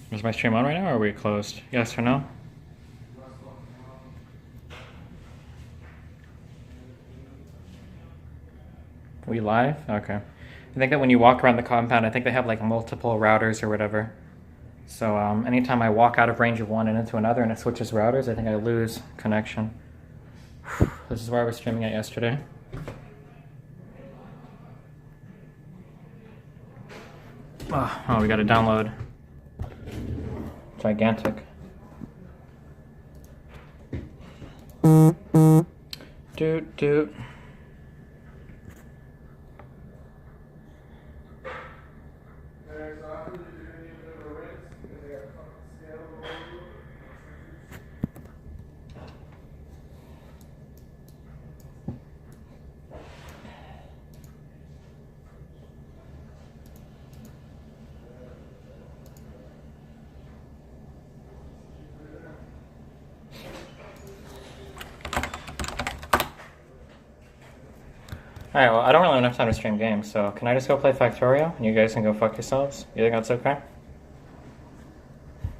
Is my stream on right now, or are we closed? Yes or no? We live? Okay. I think that when you walk around the compound, I think they have like multiple routers or whatever. So anytime I walk out of range of one and into another and it switches routers, I think I lose connection. This is where I was streaming at yesterday. Oh, we got to download. Gigantic. Doot. Alright, well, I don't really have enough time to stream games, so can I just go play Factorio and you guys can go fuck yourselves? You think that's okay?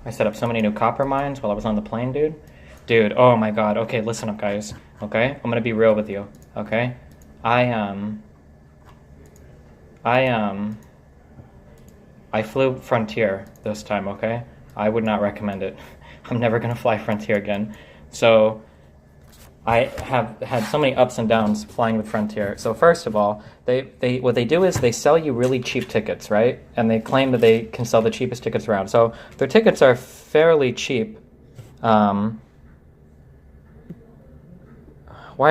I set up so many new copper mines while I was on the plane, dude. Dude, oh my god. Okay, listen up, guys. Okay? I'm gonna be real with you. Okay? I flew Frontier this time, okay? I would not recommend it. I'm never gonna fly Frontier again. So I have had so many ups and downs flying with Frontier. So first of all, what they do is they sell you really cheap tickets, right? And they claim that they can sell the cheapest tickets around. So their tickets are fairly cheap. Why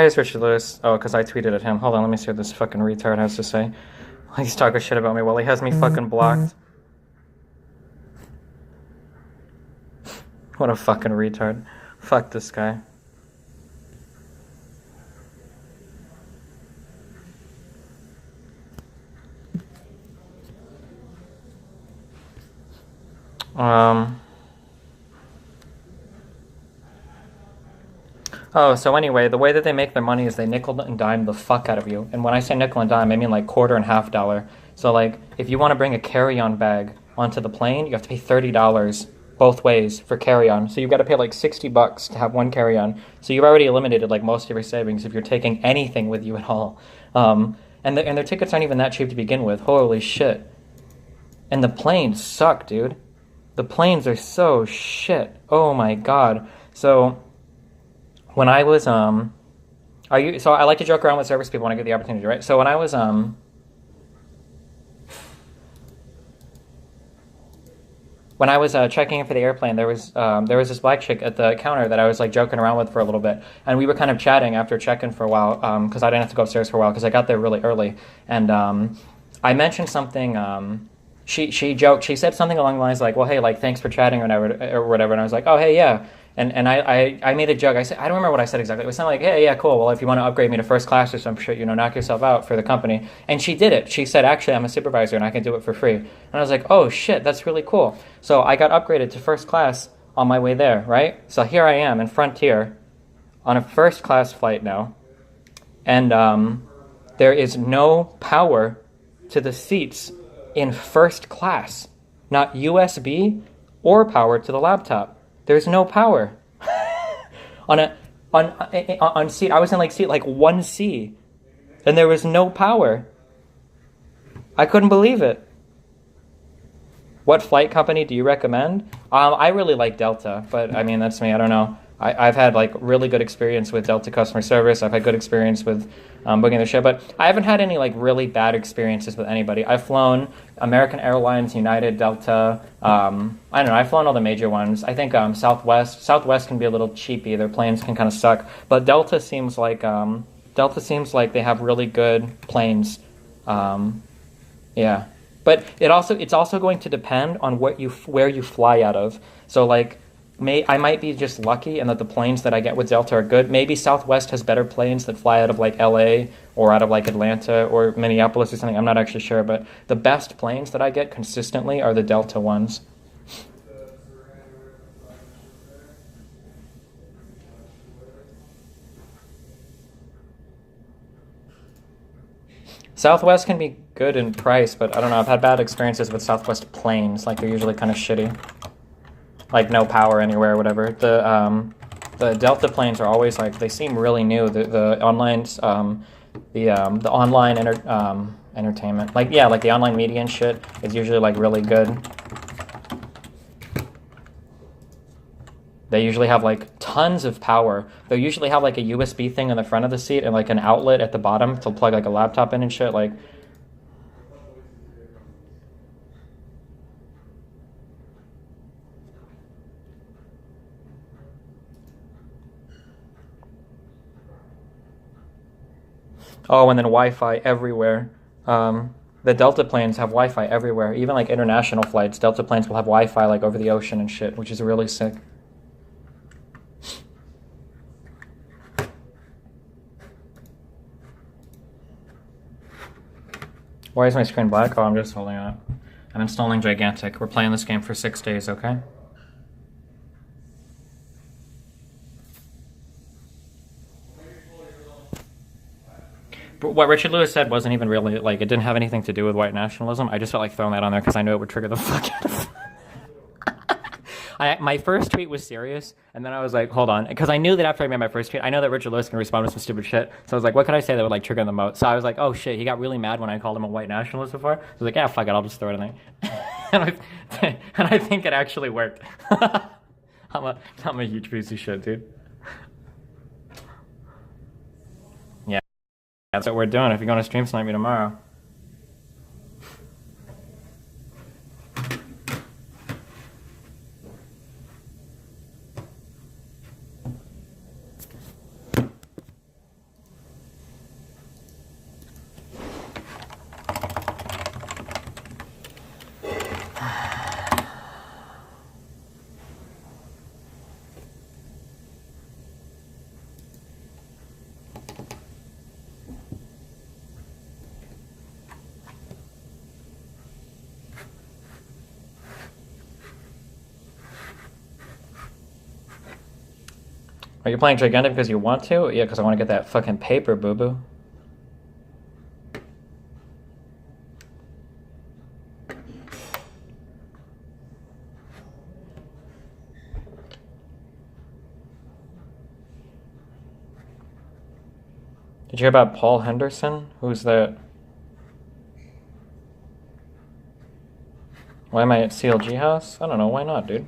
is Richard Lewis? Oh, because I tweeted at him. Hold on, let me see what this fucking retard has to say. He's talking shit about me while he has me fucking blocked. What a fucking retard. Fuck this guy. Oh, so anyway, the way that they make their money is they nickel and dime the fuck out of you. And when I say nickel and dime, I mean like quarter and half dollar. So like, if you want to bring a carry-on bag onto the plane, you have to pay $30 both ways for carry-on. So you've got to pay like $60 to have one carry-on. So you've already eliminated like most of your savings if you're taking anything with you at all. And their tickets aren't even that cheap to begin with. Holy shit. And the planes suck, dude. The planes are so shit. Oh my god. So when I was so I like to joke around with service people when I get the opportunity, right? So when I was checking in for the airplane, there was this black chick at the counter that I was like joking around with for a little bit, and we were kind of chatting after check-in for a while because I didn't have to go upstairs for a while because I got there really early, and I mentioned something. She joked. She said something along the lines like, "Well, hey, like thanks for chatting or whatever," and I was like, "Oh, hey, yeah." And I made a joke. I said, I don't remember what I said exactly. It was something like, hey, yeah, cool. Well, if you want to upgrade me to first class or some shit, knock yourself out for the company. And she did it. She said, actually, I'm a supervisor and I can do it for free. And I was like, oh, shit, that's really cool. So I got upgraded to first class on my way there, right? So here I am in Frontier on a first class flight now. And there is no power to the seats in first class. Not USB or power to the laptop. There's no power on seat. I was in like seat like 1C, and there was no power. I couldn't believe it. What flight company do you recommend? I really like Delta, but I mean that's me. I don't know. I've had like really good experience with Delta customer service. I've had good experience with booking the ship, but I haven't had any like really bad experiences with anybody. I've flown American Airlines, United, Delta. I don't know. I've flown all the major ones. I think Southwest. Southwest can be a little cheapy. Their planes can kind of suck, but Delta seems like they have really good planes. Yeah, but it's also going to depend on where you fly out of. So like I might be just lucky and that the planes that I get with Delta are good. Maybe Southwest has better planes that fly out of like LA or out of like Atlanta or Minneapolis or something. I'm not actually sure, but the best planes that I get consistently are the Delta ones. Southwest can be good in price, but I don't know. I've had bad experiences with Southwest planes. Like they're usually kind of shitty. Like no power anywhere or whatever. The Delta planes are always like they seem really new. The online the online entertainment, like yeah, like the online media and shit is usually like really good. They usually have like tons of power. They usually have like a USB thing in the front of the seat and like an outlet at the bottom to plug like a laptop in and shit. Like, oh, and then Wi-Fi everywhere. The Delta planes have Wi-Fi everywhere. Even like international flights, Delta planes will have Wi-Fi like over the ocean and shit, which is really sick. Why is my screen black? Oh, I'm just holding it. I'm installing Gigantic. We're playing this game for 6 days, okay? But what Richard Lewis said wasn't even really, like, it didn't have anything to do with white nationalism. I just felt like throwing that on there because I knew it would trigger the fuck out of my first tweet was serious, and then I was like, hold on, because I knew that after I made my first tweet, I know that Richard Lewis can respond to some stupid shit, so I was like, what could I say that would like trigger the most? So I was like, oh shit, he got really mad when I called him a white nationalist before. So I was like, yeah, fuck it, I'll just throw it in there. and I think it actually worked. I'm a huge piece of shit, dude. Yeah, that's what we're doing. If you're going to stream snipe me tomorrow. Are you playing Gigantic because you want to? Yeah, because I want to get that fucking paper, boo-boo. Did you hear about Paul Henderson? Who's that? Why am I at CLG house? I don't know. Why not, dude?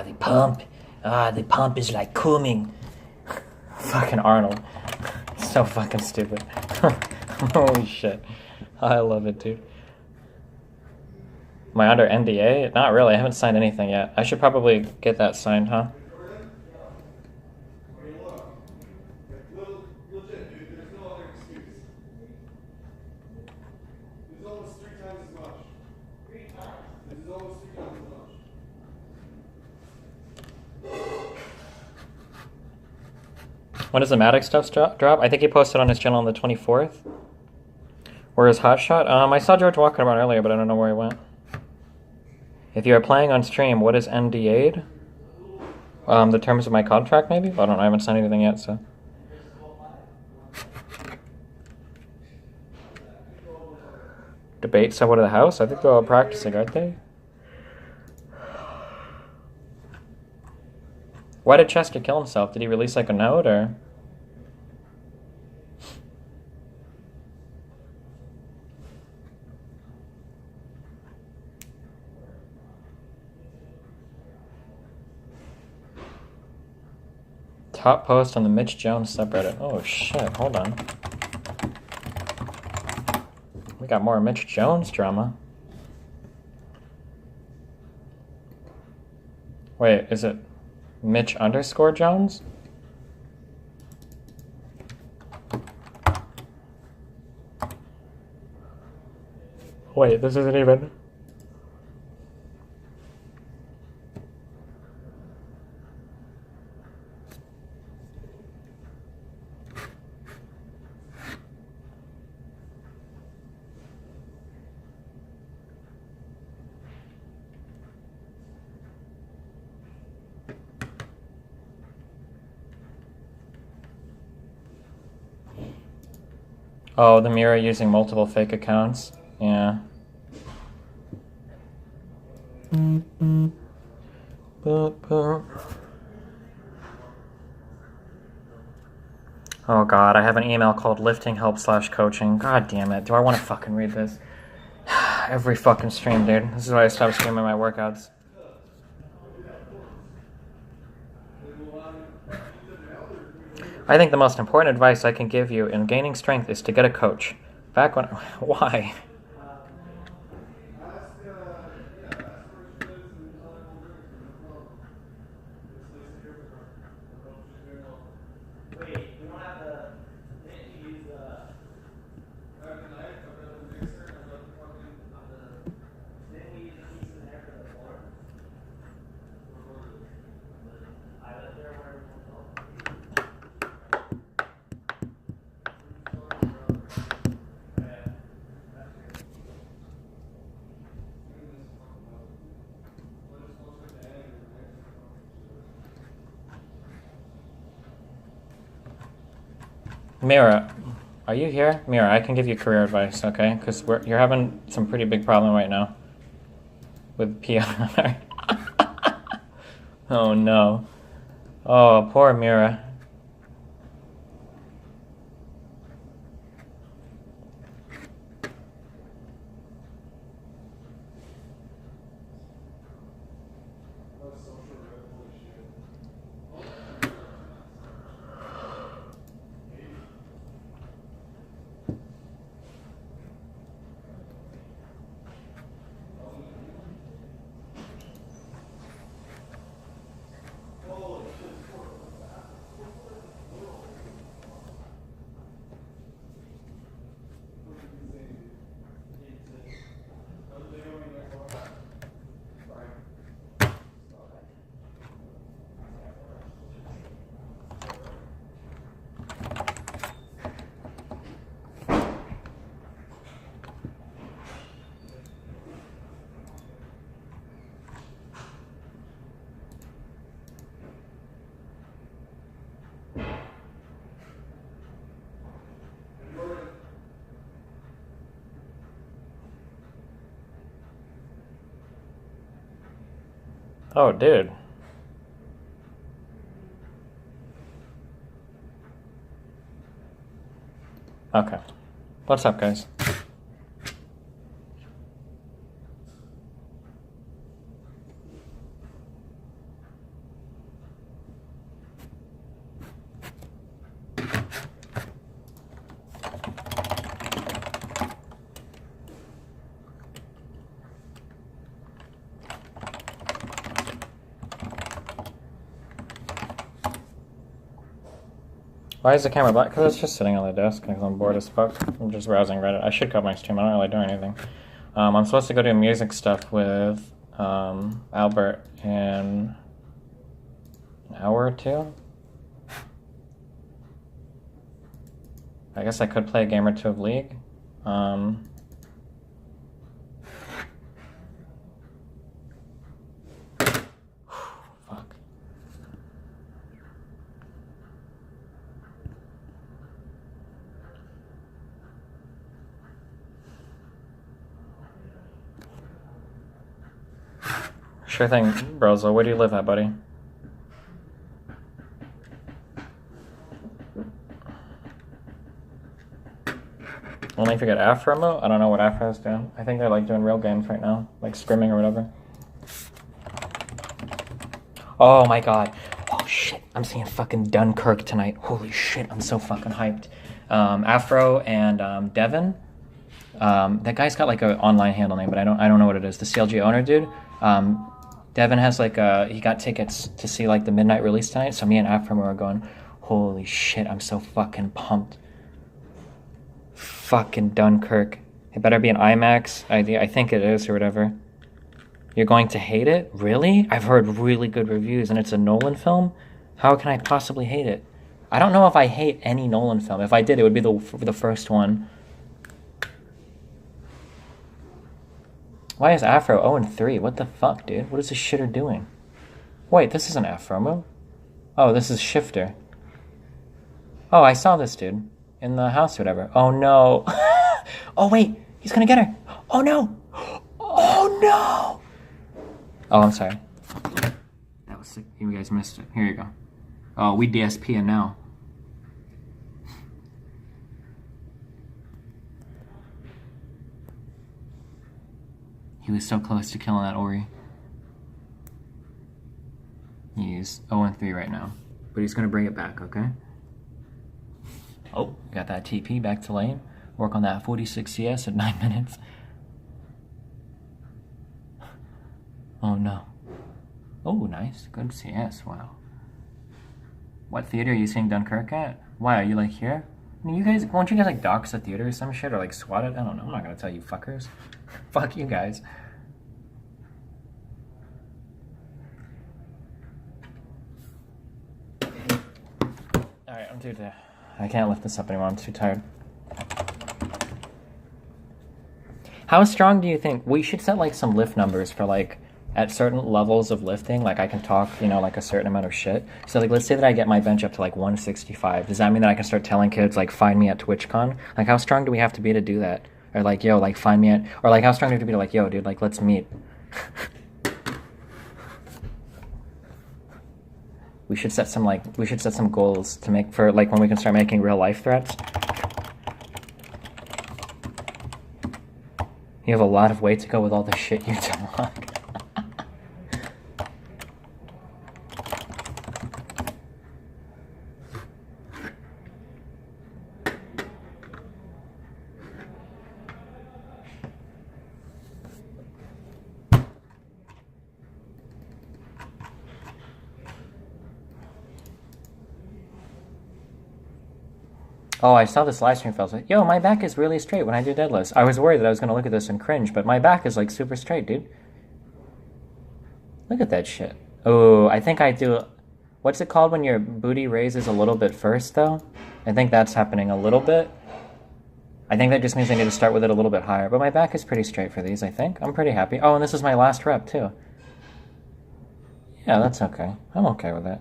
The pump. The pump is like coming. Fucking Arnold. So fucking stupid. Holy shit. I love it, dude. Am I under NDA? Not really. I haven't signed anything yet. I should probably get that signed, huh? When does the Matic stuff drop? I think he posted on his channel on the 24th. Where is Hotshot? I saw George walking around earlier, but I don't know where he went. If you are playing on stream, what is NDA'd? The terms of my contract, maybe? I don't know. I haven't signed anything yet, so. Debate someone in the house? I think they're all practicing, aren't they? Why did Chester kill himself? Did he release like a note or? Top post on the Mitch Jones subreddit. Oh shit, hold on. We got more Mitch Jones drama. Wait, is it Mitch _ Jones? Wait, this isn't even... Oh, the mirror using multiple fake accounts? Yeah. Oh god, I have an email called lifting help / coaching. God damn it. Do I want to fucking read this? Every fucking stream, dude. This is why I stopped streaming my workouts. I think the most important advice I can give you in gaining strength is to get a coach. Back when... Why? Mira, are you here? Mira, I can give you career advice, okay? Because you're having some pretty big problem right now with PR. Oh no. Oh, poor Mira. Oh, dude. Okay. What's up, guys? Why is the camera black? Because it's just sitting on the desk because I'm bored as fuck. I'm just browsing Reddit. I should cut my stream. I don't really do anything. I'm supposed to go do music stuff with Albert in an hour or two. I guess I could play a game or two of League. Fuck. Sure thing, Brozo. Where do you live at, buddy? Only if you get Afro mode? I don't know what Afro's doing. I think they're like doing real games right now, like scrimming or whatever. Oh my god. Oh shit, I'm seeing fucking Dunkirk tonight. Holy shit, I'm so fucking hyped. Afro and Devin. That guy's got like an online handle name, but I don't know what it is. The CLG owner dude. Devin has like he got tickets to see like the midnight release tonight, so me and Afro were going, holy shit, I'm so fucking pumped. Fucking Dunkirk It better be an IMAX. I think it is or whatever. You're going to hate it? Really? I've heard really good reviews and it's a Nolan film? How can I possibly hate it? I don't know if I hate any Nolan film. If I did, it would be the first one. Why is Afro 0-3? What the fuck, dude? What is this shitter doing? Wait, this isn't Afro move. Oh, this is Shifter. Oh, I saw this dude in the house or whatever. Oh no. Oh wait, he's gonna get her. Oh no. Oh no. Oh, I'm sorry. That was sick. You guys missed it. Here you go. Oh, we DSPing now. He was so close to killing that Ori. He's 0-3 right now. But he's gonna bring it back, okay? Oh, got that TP back to lane. Work on that 46 CS at 9 minutes. Oh no. Oh, nice. Good CS, wow. What theater are you seeing Dunkirk at? Why, are you like here? I mean, you guys, won't you guys like dox the theater or some shit? Or like swat it? I don't know, I'm not gonna tell you fuckers. Fuck you guys. Alright, I'm too tired. I can't lift this up anymore, I'm too tired. How strong do you think? We should set like some lift numbers for like at certain levels of lifting. Like I can talk, you know, like a certain amount of shit. So like let's say that I get my bench up to like 165. Does that mean that I can start telling kids like find me at TwitchCon? Like how strong do we have to be to do that? Or like yo, like find me at, or like how strong do we have to be to like yo dude, like let's meet. We should set some goals to make for like when we can start making real life threats. You have a lot of weight to go with all the shit you talk. Oh, I saw this live stream, fellas. Yo, my back is really straight when I do deadlifts. I was worried that I was going to look at this and cringe, but my back is like super straight, dude. Look at that shit. Oh, I think I do... What's it called when your booty raises a little bit first, though? I think that's happening a little bit. I think that just means I need to start with it a little bit higher. But my back is pretty straight for these, I think. I'm pretty happy. Oh, and this is my last rep, too. Yeah, that's okay. I'm okay with it.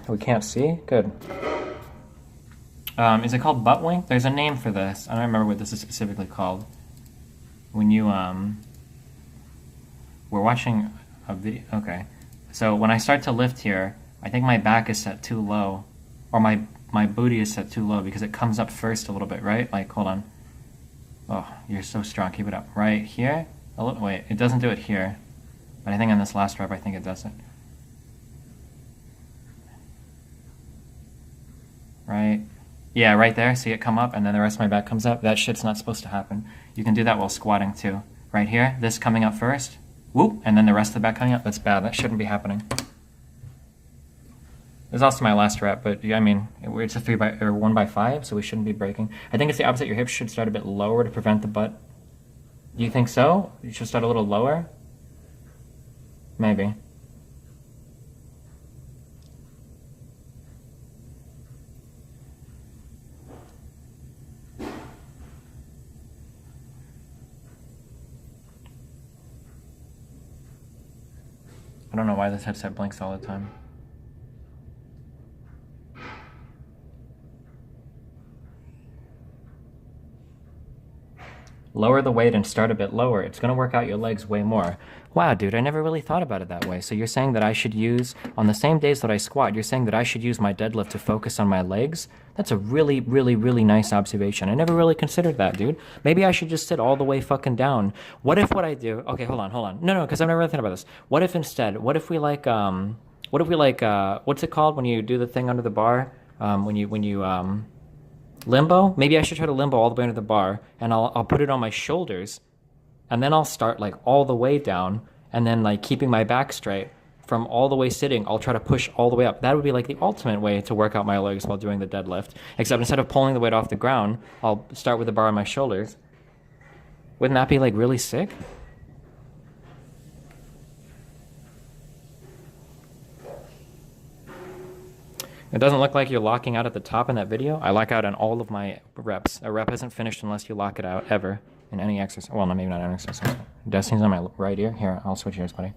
We can't see? Good. Is it called butt wink? There's a name for this. I don't remember what this is specifically called. When you, we're watching a video. Okay. So when I start to lift here, I think my back is set too low. Or my booty is set too low because it comes up first a little bit, right? Like, hold on. Oh, you're so strong. Keep it up. Right here? A little, wait, it doesn't do it here. But I think on this last rep, I think it does it. Right? Yeah, right there. See it come up, and then the rest of my back comes up. That shit's not supposed to happen. You can do that while squatting, too. Right here, this coming up first. Whoop, and then the rest of the back coming up. That's bad. That shouldn't be happening. This is also my last rep, but I mean, it's a 1x5, so we shouldn't be breaking. I think it's the opposite. Your hips should start a bit lower to prevent the butt. Do you think so? You should start a little lower? Maybe. I don't know why this headset blinks all the time. Lower the weight and start a bit lower. It's going to work out your legs way more. Wow, dude, I never really thought about it that way. So you're saying that I should use, on the same days that I squat, you're saying that I should use my deadlift to focus on my legs? That's a really, really, really nice observation. I never really considered that, dude. Maybe I should just sit all the way fucking down. What if what I do... Okay, hold on. No, because I've never really thought about this. What if instead, what's it called when you do the thing under the bar? Limbo? Maybe I should try to limbo all the way under the bar, and I'll put it on my shoulders, and then I'll start like all the way down, and then like keeping my back straight, from all the way sitting, I'll try to push all the way up. That would be like the ultimate way to work out my legs while doing the deadlift. Except instead of pulling the weight off the ground, I'll start with the bar on my shoulders. Wouldn't that be like really sick? It doesn't look like you're locking out at the top in that video. I lock out on all of my reps. A rep isn't finished unless you lock it out, ever, in any exercise. Well, no, maybe not an exercise. Destiny's on my right ear. Here, I'll switch ears, buddy.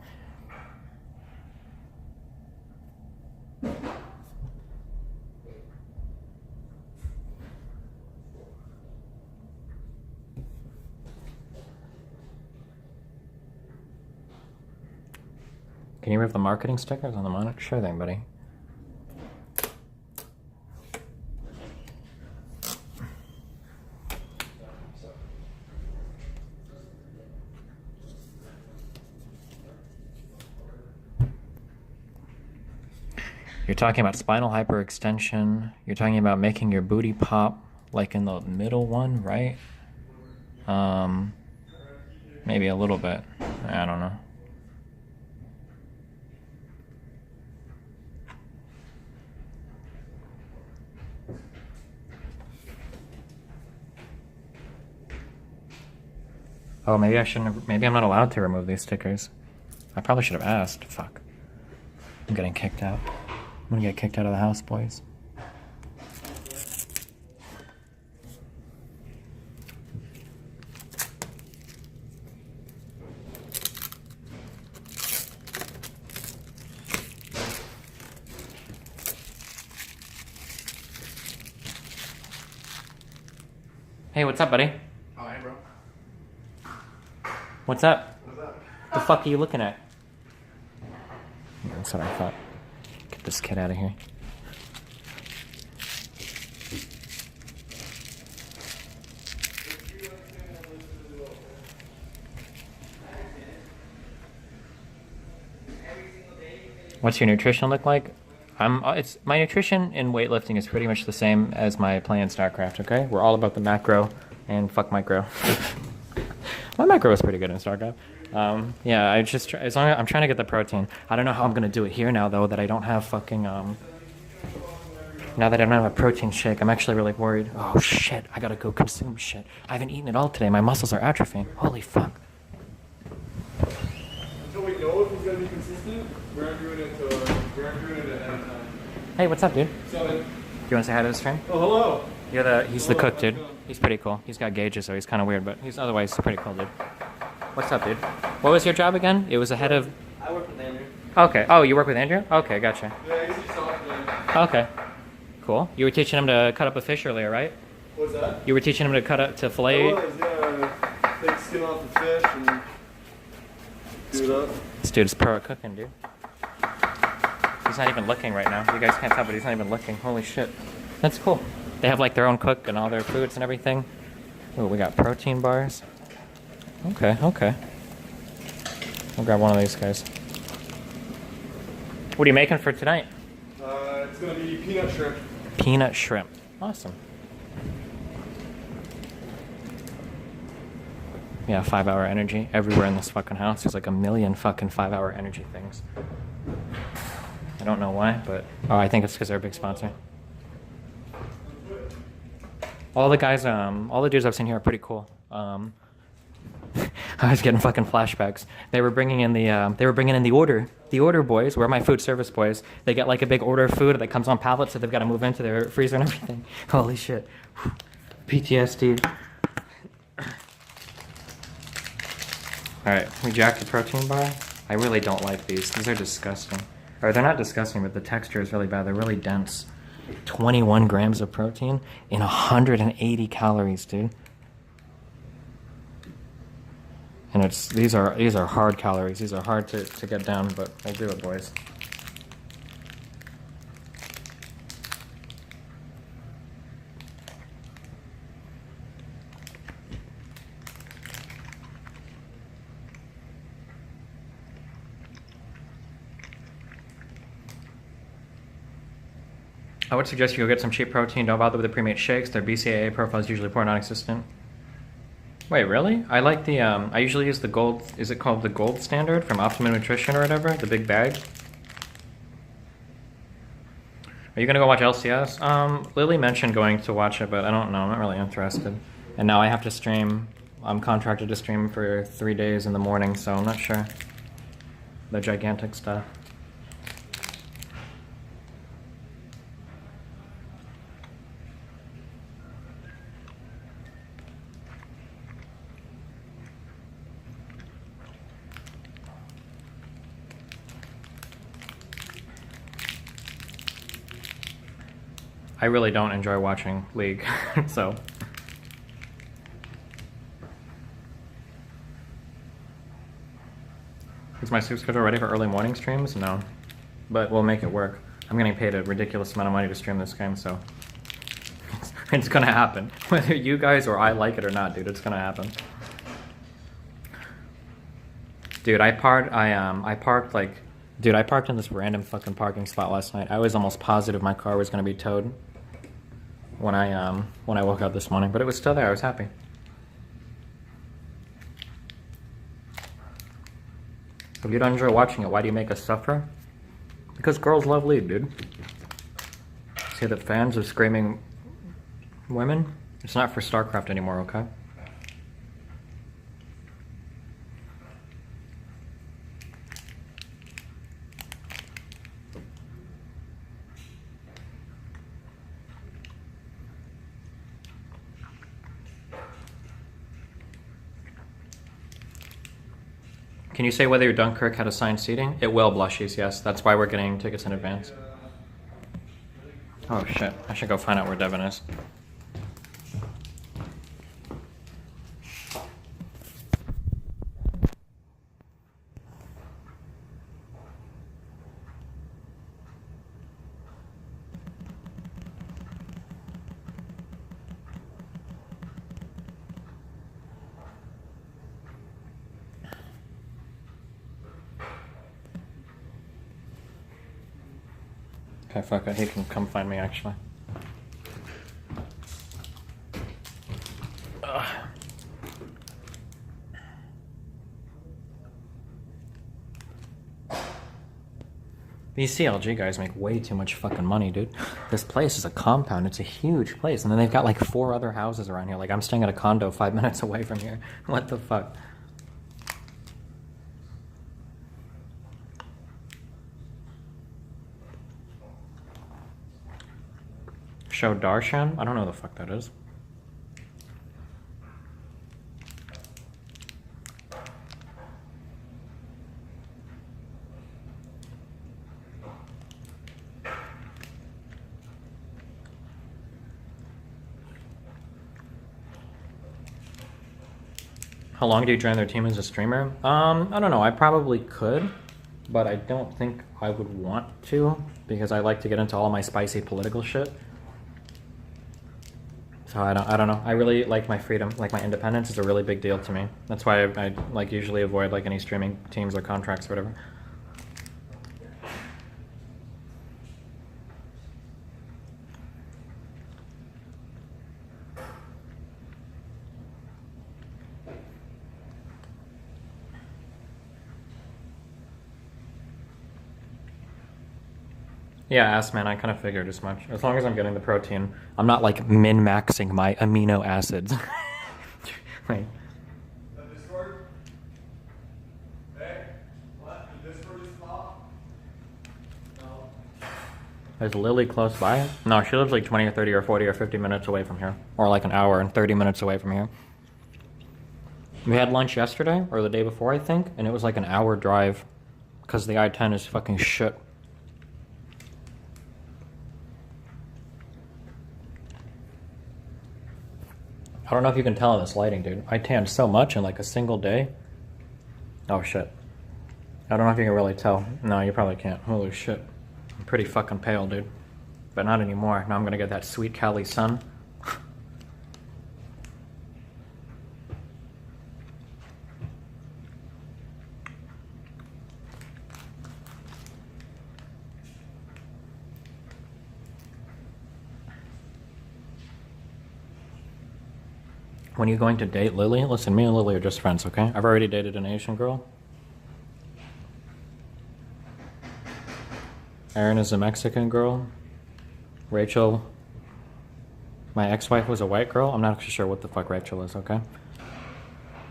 Can you remove the marketing stickers on the monitor? Sure thing, buddy. You're talking about spinal hyperextension. You're talking about making your booty pop, like in the middle one, right? Maybe a little bit. I don't know. Oh, maybe I shouldn't have, maybe I'm not allowed to remove these stickers. I probably should have asked. Fuck. I'm getting kicked out. I'm gonna get kicked out of the house, boys. Hey, what's up, buddy? Oh, hey, bro. What's up? What's up? The fuck are you looking at? That's what I thought. Get this kid out of here. What's your nutrition look like? It's my nutrition in weightlifting is pretty much the same as my play in StarCraft. Okay, we're all about the macro and fuck micro. My macro is pretty good in StarCraft. Yeah, I just as long as I'm trying to get the protein. I don't know how I'm gonna do it here now though that I don't have fucking now that I don't have a protein shake. I'm actually really worried. Oh shit, I gotta go consume shit. I haven't eaten it all today. My muscles are atrophying. Holy fuck. Until we know if it's gonna be consistent, we're not doing it ahead of time. Hey, what's up, dude? So, Do you want to say hi to this friend? oh, hello. He's the cook, dude. He's pretty cool. He's got gauges, so he's kind of weird, but he's otherwise pretty cool, dude. What's up, dude? What was your job again? It was a head of... I work with Andrew. Okay. Oh, you work with Andrew? Okay, gotcha. Yeah, I guess you saw it today. Okay. Cool. You were teaching him to cut up a fish earlier, right? What's that? You were teaching him to I fillet... was, yeah. Take the skin off the fish and do it up. This dude's pro at cooking, dude. He's not even looking right now. You guys can't tell, but he's not even looking. Holy shit. That's cool. They have like their own cook and all their foods and everything. Oh, we got protein bars. Okay, okay. I'll grab one of these guys. What are you making for tonight? It's gonna be peanut shrimp. Peanut shrimp. Awesome. Yeah, 5-hour energy. Everywhere in this fucking house, there's like a million fucking 5-hour energy things. I don't know why, but... Oh, I think it's because they're a big sponsor. All the guys, all the dudes I've seen here are pretty cool. I was getting fucking flashbacks. They were bringing in the order boys. We're my food service boys. They get like a big order of food that comes on pallets, so they've got to move into their freezer and everything. Holy shit. PTSD. Alright, we jacked the protein bar. I really don't like these. These are disgusting. Or they're not disgusting, but the texture is really bad. They're really dense. 21 grams of protein in 180 calories, dude. And these are hard calories. These are hard to get down, but I'll do it, boys. I would suggest you go get some cheap protein. Don't bother with the pre-made shakes. Their BCAA profile is usually poor, non-existent. Wait, really? I like the, I usually use the gold, is it called the gold standard from Optimum Nutrition or whatever? The big bag? Are you gonna go watch LCS? Lily mentioned going to watch it, but I don't know. I'm not really interested. And now I have to stream. I'm contracted to stream for 3 days in the morning, so I'm not sure. The gigantic stuff. I really don't enjoy watching League, so. Is my sleep schedule ready for early morning streams? No, but we'll make it work. I'm getting paid a ridiculous amount of money to stream this game, so it's gonna happen. Whether you guys or I like it or not, dude, it's gonna happen. Dude, I parked in this random fucking parking spot last night. I was almost positive my car was gonna be towed when I woke up this morning, but it was still there. I was happy. If you don't enjoy watching it, why do you make us suffer? Because girls love League, dude. See the fans of screaming women? It's not for StarCraft anymore, okay? Can you say whether your Dunkirk had assigned seating? It will, Blushies, yes. That's why we're getting tickets in advance. Oh shit, I should go find out where Devin is. Okay, fuck it. He can come find me, actually. Ugh. These CLG guys make way too much fucking money, dude. This place is a compound. It's a huge place. And then they've got like 4 other houses around here. Like, I'm staying at a condo 5 minutes away from here. What the fuck? Show Darshan? I don't know who the fuck that is. How long do you join their team as a streamer? I don't know. I probably could, but I don't think I would want to because I like to get into all my spicy political shit. So I don't know. I really like my freedom, like my independence is a really big deal to me. That's why I like usually avoid like any streaming teams or contracts or whatever. Yeah, ass man, I kind of figured as much. As long as I'm getting the protein, I'm not like min-maxing my amino acids. Wait. Discord? Hey? What? The Discord is small? No. Is Lily close by? No, she lives like 20 or 30 or 40 or 50 minutes away from here. Or like an hour and 30 minutes away from here. We had lunch yesterday, or the day before, I think, and it was like an hour drive. Because the I-10 is fucking shit. I don't know if you can tell in this lighting, dude. I tanned so much in like a single day. Oh shit. I don't know if you can really tell. No, you probably can't. Holy shit. I'm pretty fucking pale, dude. But not anymore. Now I'm gonna get that sweet Cali sun. When are you going to date Lily? Listen, me and Lily are just friends, okay? I've already dated an Asian girl. Erin is a Mexican girl. Rachel, my ex-wife was a white girl. I'm not actually sure what the fuck Rachel is, okay?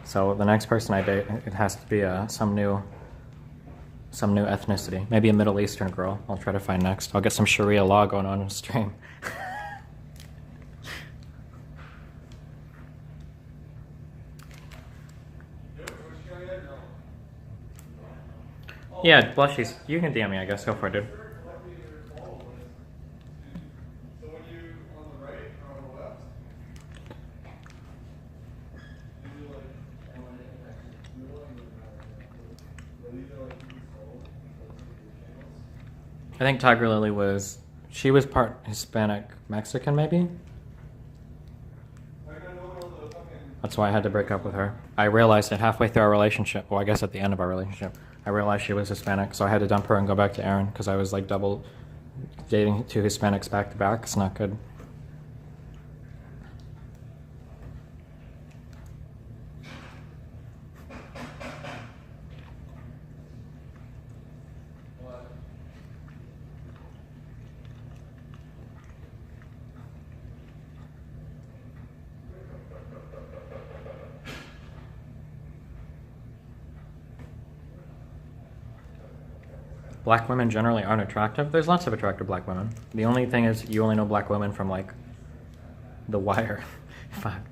So the next person I date, it has to be some new ethnicity. Maybe a Middle Eastern girl. I'll try to find next. I'll get some Sharia law going on in stream. Yeah, blushies. You can DM me, I guess. Go for it, dude. I think Tiger Lily she was part Hispanic Mexican, maybe? That's why I had to break up with her. I realized it halfway through our relationship, well, I guess at the end of our relationship, I realized she was Hispanic, so I had to dump her and go back to Aaron, because I was like double dating two Hispanics back to back. It's not good. Black women generally aren't attractive. There's lots of attractive black women. The only thing is you only know black women from like The Wire. Fuck.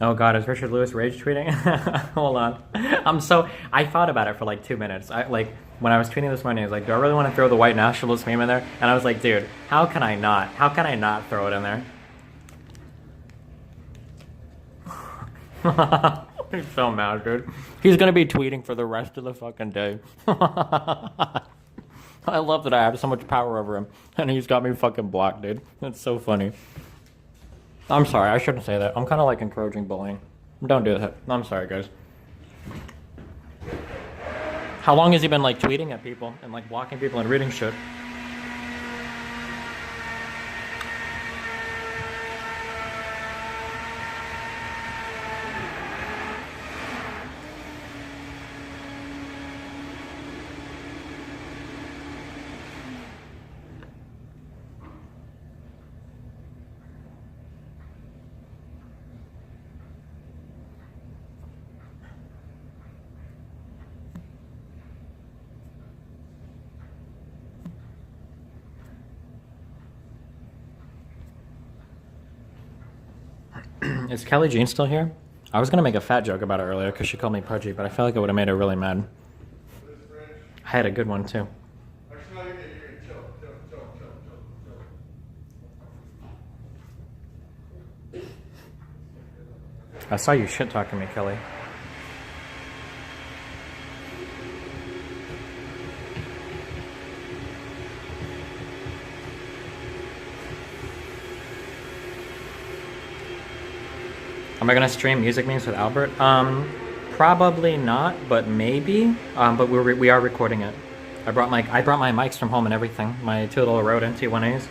Oh god, is Richard Lewis rage tweeting? Hold on. I thought about it for like 2 minutes. When I was tweeting this morning, I was like, do I really want to throw the white nationalist meme in there? And I was like, dude, how can I not? How can I not throw it in there? He's so mad, dude. He's gonna be tweeting for the rest of the fucking day. I love that I have so much power over him, and he's got me fucking blocked, dude. That's so funny. I'm sorry, I shouldn't say that. I'm kind of like encouraging bullying. Don't do that. I'm sorry, guys. How long has he been like tweeting at people and like blocking people and reading shit? Is Kelly Jean still here? I was gonna make a fat joke about her earlier because she called me pudgy, but I feel like it would have made her really mad. I had a good one too. I saw you shit talking me, Kelly. Am I gonna stream music memes with Albert? Probably not, but maybe. But we are recording it. I brought my mics from home and everything. My two little Rode NT1As.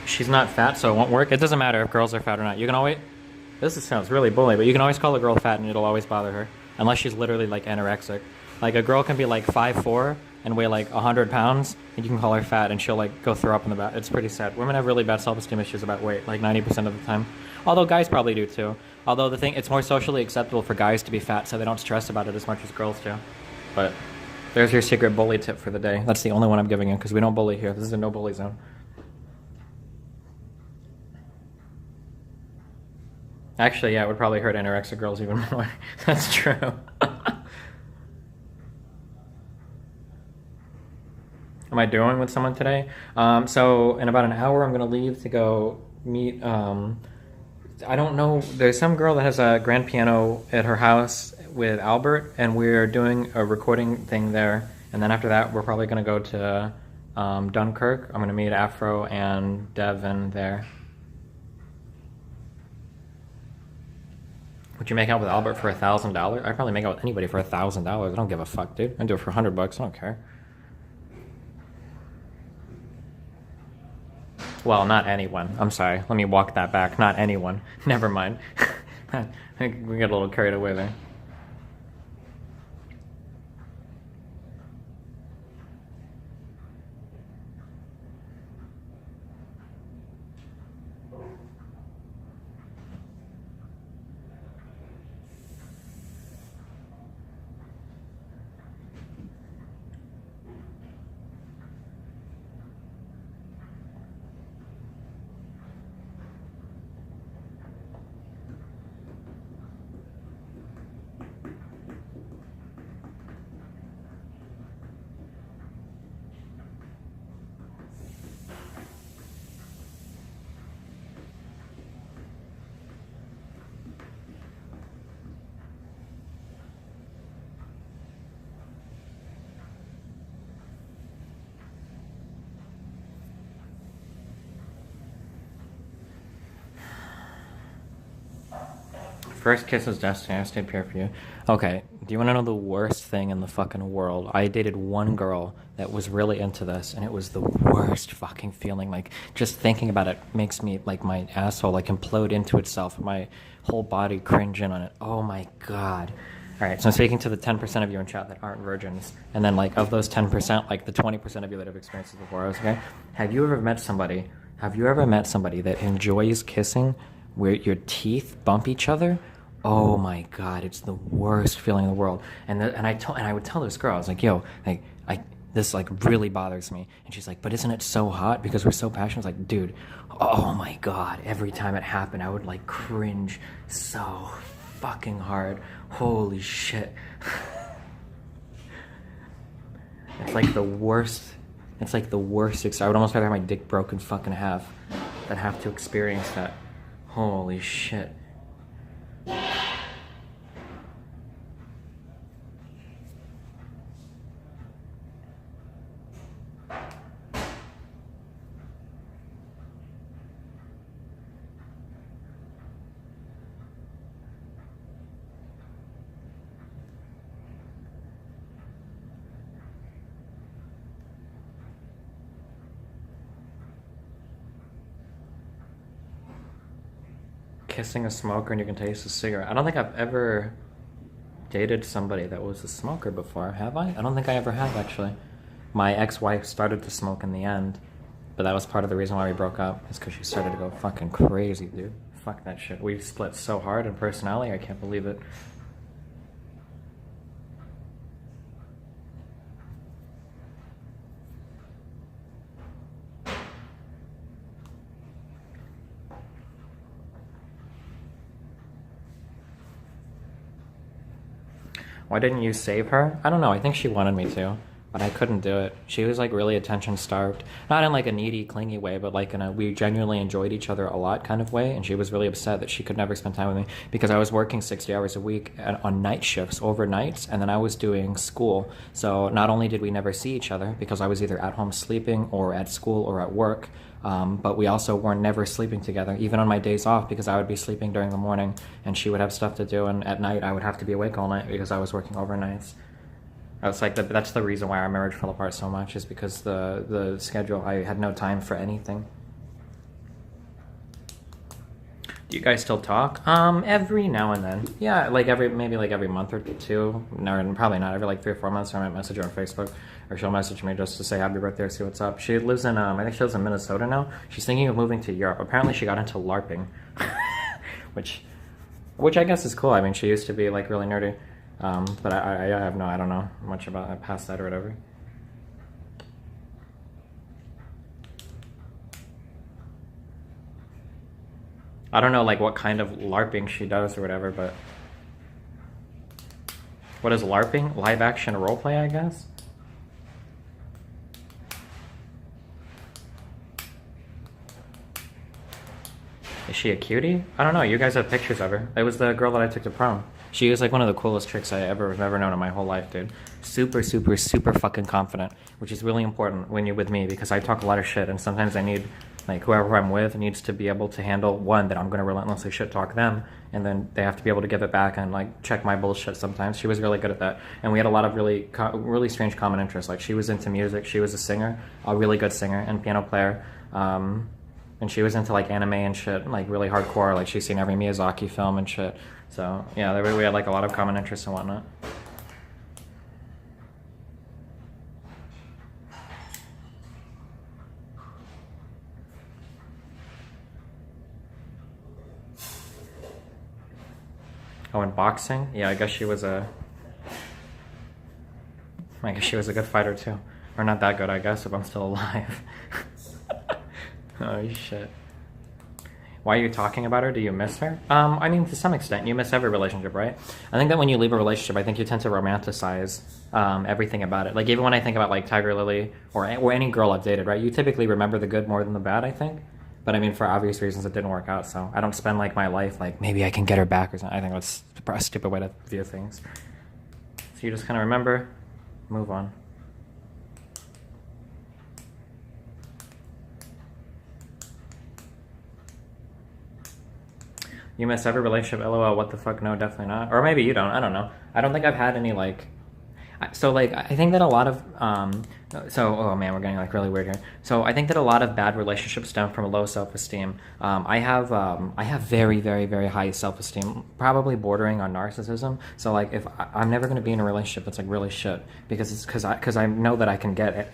She's not fat, so it won't work. It doesn't matter if girls are fat or not. You can always. This sounds really bully, but you can always call a girl fat and it'll always bother her, unless she's literally like anorexic. Like a girl can be like 5'4" and weigh like 100 pounds, and you can call her fat and she'll like go throw up in the bath. It's pretty sad. Women have really bad self-esteem issues about weight, like 90% of the time. Although guys probably do too. Although it's more socially acceptable for guys to be fat, so they don't stress about it as much as girls do. But there's your secret bully tip for the day. That's the only one I'm giving you because we don't bully here. This is a no bully zone. Actually, yeah, it would probably hurt anorexic girls even more. That's true. Am I doing with someone today? So in about an hour, I'm going to leave to go meet, I don't know, there's some girl that has a grand piano at her house with Albert, and we're doing a recording thing there. And then after that, we're probably going to go to Dunkirk. I'm going to meet Afro and Devin there. Would you make out with Albert for $1,000? I'd probably make out with anybody for $1,000. I don't give a fuck, dude. I'd do it for $100. I don't care. Well, not anyone. I'm sorry. Let me walk that back. Not anyone. Never mind. We got a little carried away there. First kiss is destiny. I stayed pure for you. Okay, do you want to know the worst thing in the fucking world? I dated one girl that was really into this, and it was the worst fucking feeling. Like, just thinking about it makes me, like, my asshole, like, implode into itself. My whole body cringe in on it. Oh my god. Alright, so I'm speaking to the 10% of you in chat that aren't virgins. And then, like, of those 10%, like, the 20% of you that have experienced this before, okay? Have you ever met somebody that enjoys kissing where your teeth bump each other? Oh my god, it's the worst feeling in the world. And I would tell this girl, I was like, yo, like, this like really bothers me. And she's like, but isn't it so hot because we're so passionate? I was like, dude, oh my god, every time it happened I would like cringe so fucking hard. Holy shit. It's like the worst. It's like the worst. I would almost rather have my dick broken fucking half than have to experience that. Holy shit. Kissing a smoker and you can taste a cigarette. I don't think I've ever dated somebody that was a smoker before, have I? I don't think I ever have, actually. My ex-wife started to smoke in the end, but that was part of the reason why we broke up, is because she started to go fucking crazy, dude. Fuck that shit. We split so hard in personality, I can't believe it. Why didn't you save her? I don't know. I think she wanted me to, but I couldn't do it. She was like really attention starved. Not in like a needy, clingy way, but like in a we genuinely enjoyed each other a lot kind of way. And she was really upset that she could never spend time with me because I was working 60 hours a week on night shifts, overnights, and then I was doing school. So not only did we never see each other because I was either at home sleeping or at school or at work, but we also were never sleeping together, even on my days off, because I would be sleeping during the morning and she would have stuff to do, and at night I would have to be awake all night because I was working overnights. It's like that's the reason why our marriage fell apart so much, is because the schedule, I had no time for anything. Do you guys still talk? Every now and then. Yeah, like maybe every month or two. No, probably not. Every like 3 or 4 months, I might message her on Facebook, or she'll message me just to say happy birthday or see what's up. She lives in, I think she lives in Minnesota now. She's thinking of moving to Europe. Apparently she got into LARPing, which I guess is cool. I mean, she used to be like really nerdy, but I don't know much about it past that or whatever. I don't know like what kind of LARPing she does or whatever, but what is LARPing? Live action roleplay, I guess? Is she a cutie? I don't know. You guys have pictures of her. It was the girl that I took to prom. She was like one of the coolest chicks I have ever known in my whole life, dude. Super, super, super fucking confident, which is really important when you're with me because I talk a lot of shit, and sometimes I need, like, whoever I'm with needs to be able to handle, one, that I'm going to relentlessly shit talk them, and then they have to be able to give it back and, like, check my bullshit sometimes. She was really good at that. And we had a lot of really strange common interests. Like, she was into music. She was a singer, a really good singer and piano player. and she was into like anime and shit, like really hardcore. Like she's seen every Miyazaki film and shit. So yeah, we had like a lot of common interests and whatnot. Oh, and boxing? Yeah, I guess she was a good fighter too. Or not that good, I guess, if I'm still alive. Oh shit. Why are you talking about her? Do you miss her? I mean, to some extent, you miss every relationship, right? I think that when you leave a relationship, I think you tend to romanticize everything about it. Like even when I think about like Tiger Lily or any girl I've dated, right? You typically remember the good more than the bad, I think. But I mean, for obvious reasons, it didn't work out. So I don't spend like my life like maybe I can get her back or something. I think that's a stupid way to view things. So you just kind of remember, move on. You miss every relationship, LOL, what the fuck, no, definitely not. Or maybe you don't, I don't know. I don't think I've had any, like... So, like, I think that a lot of... oh man, we're getting, like, really weird here. So, I think that a lot of bad relationships stem from low self-esteem. I have very, very, very high self-esteem, probably bordering on narcissism. So, like, if I'm never going to be in a relationship that's, like, really shit. Because I know that I can get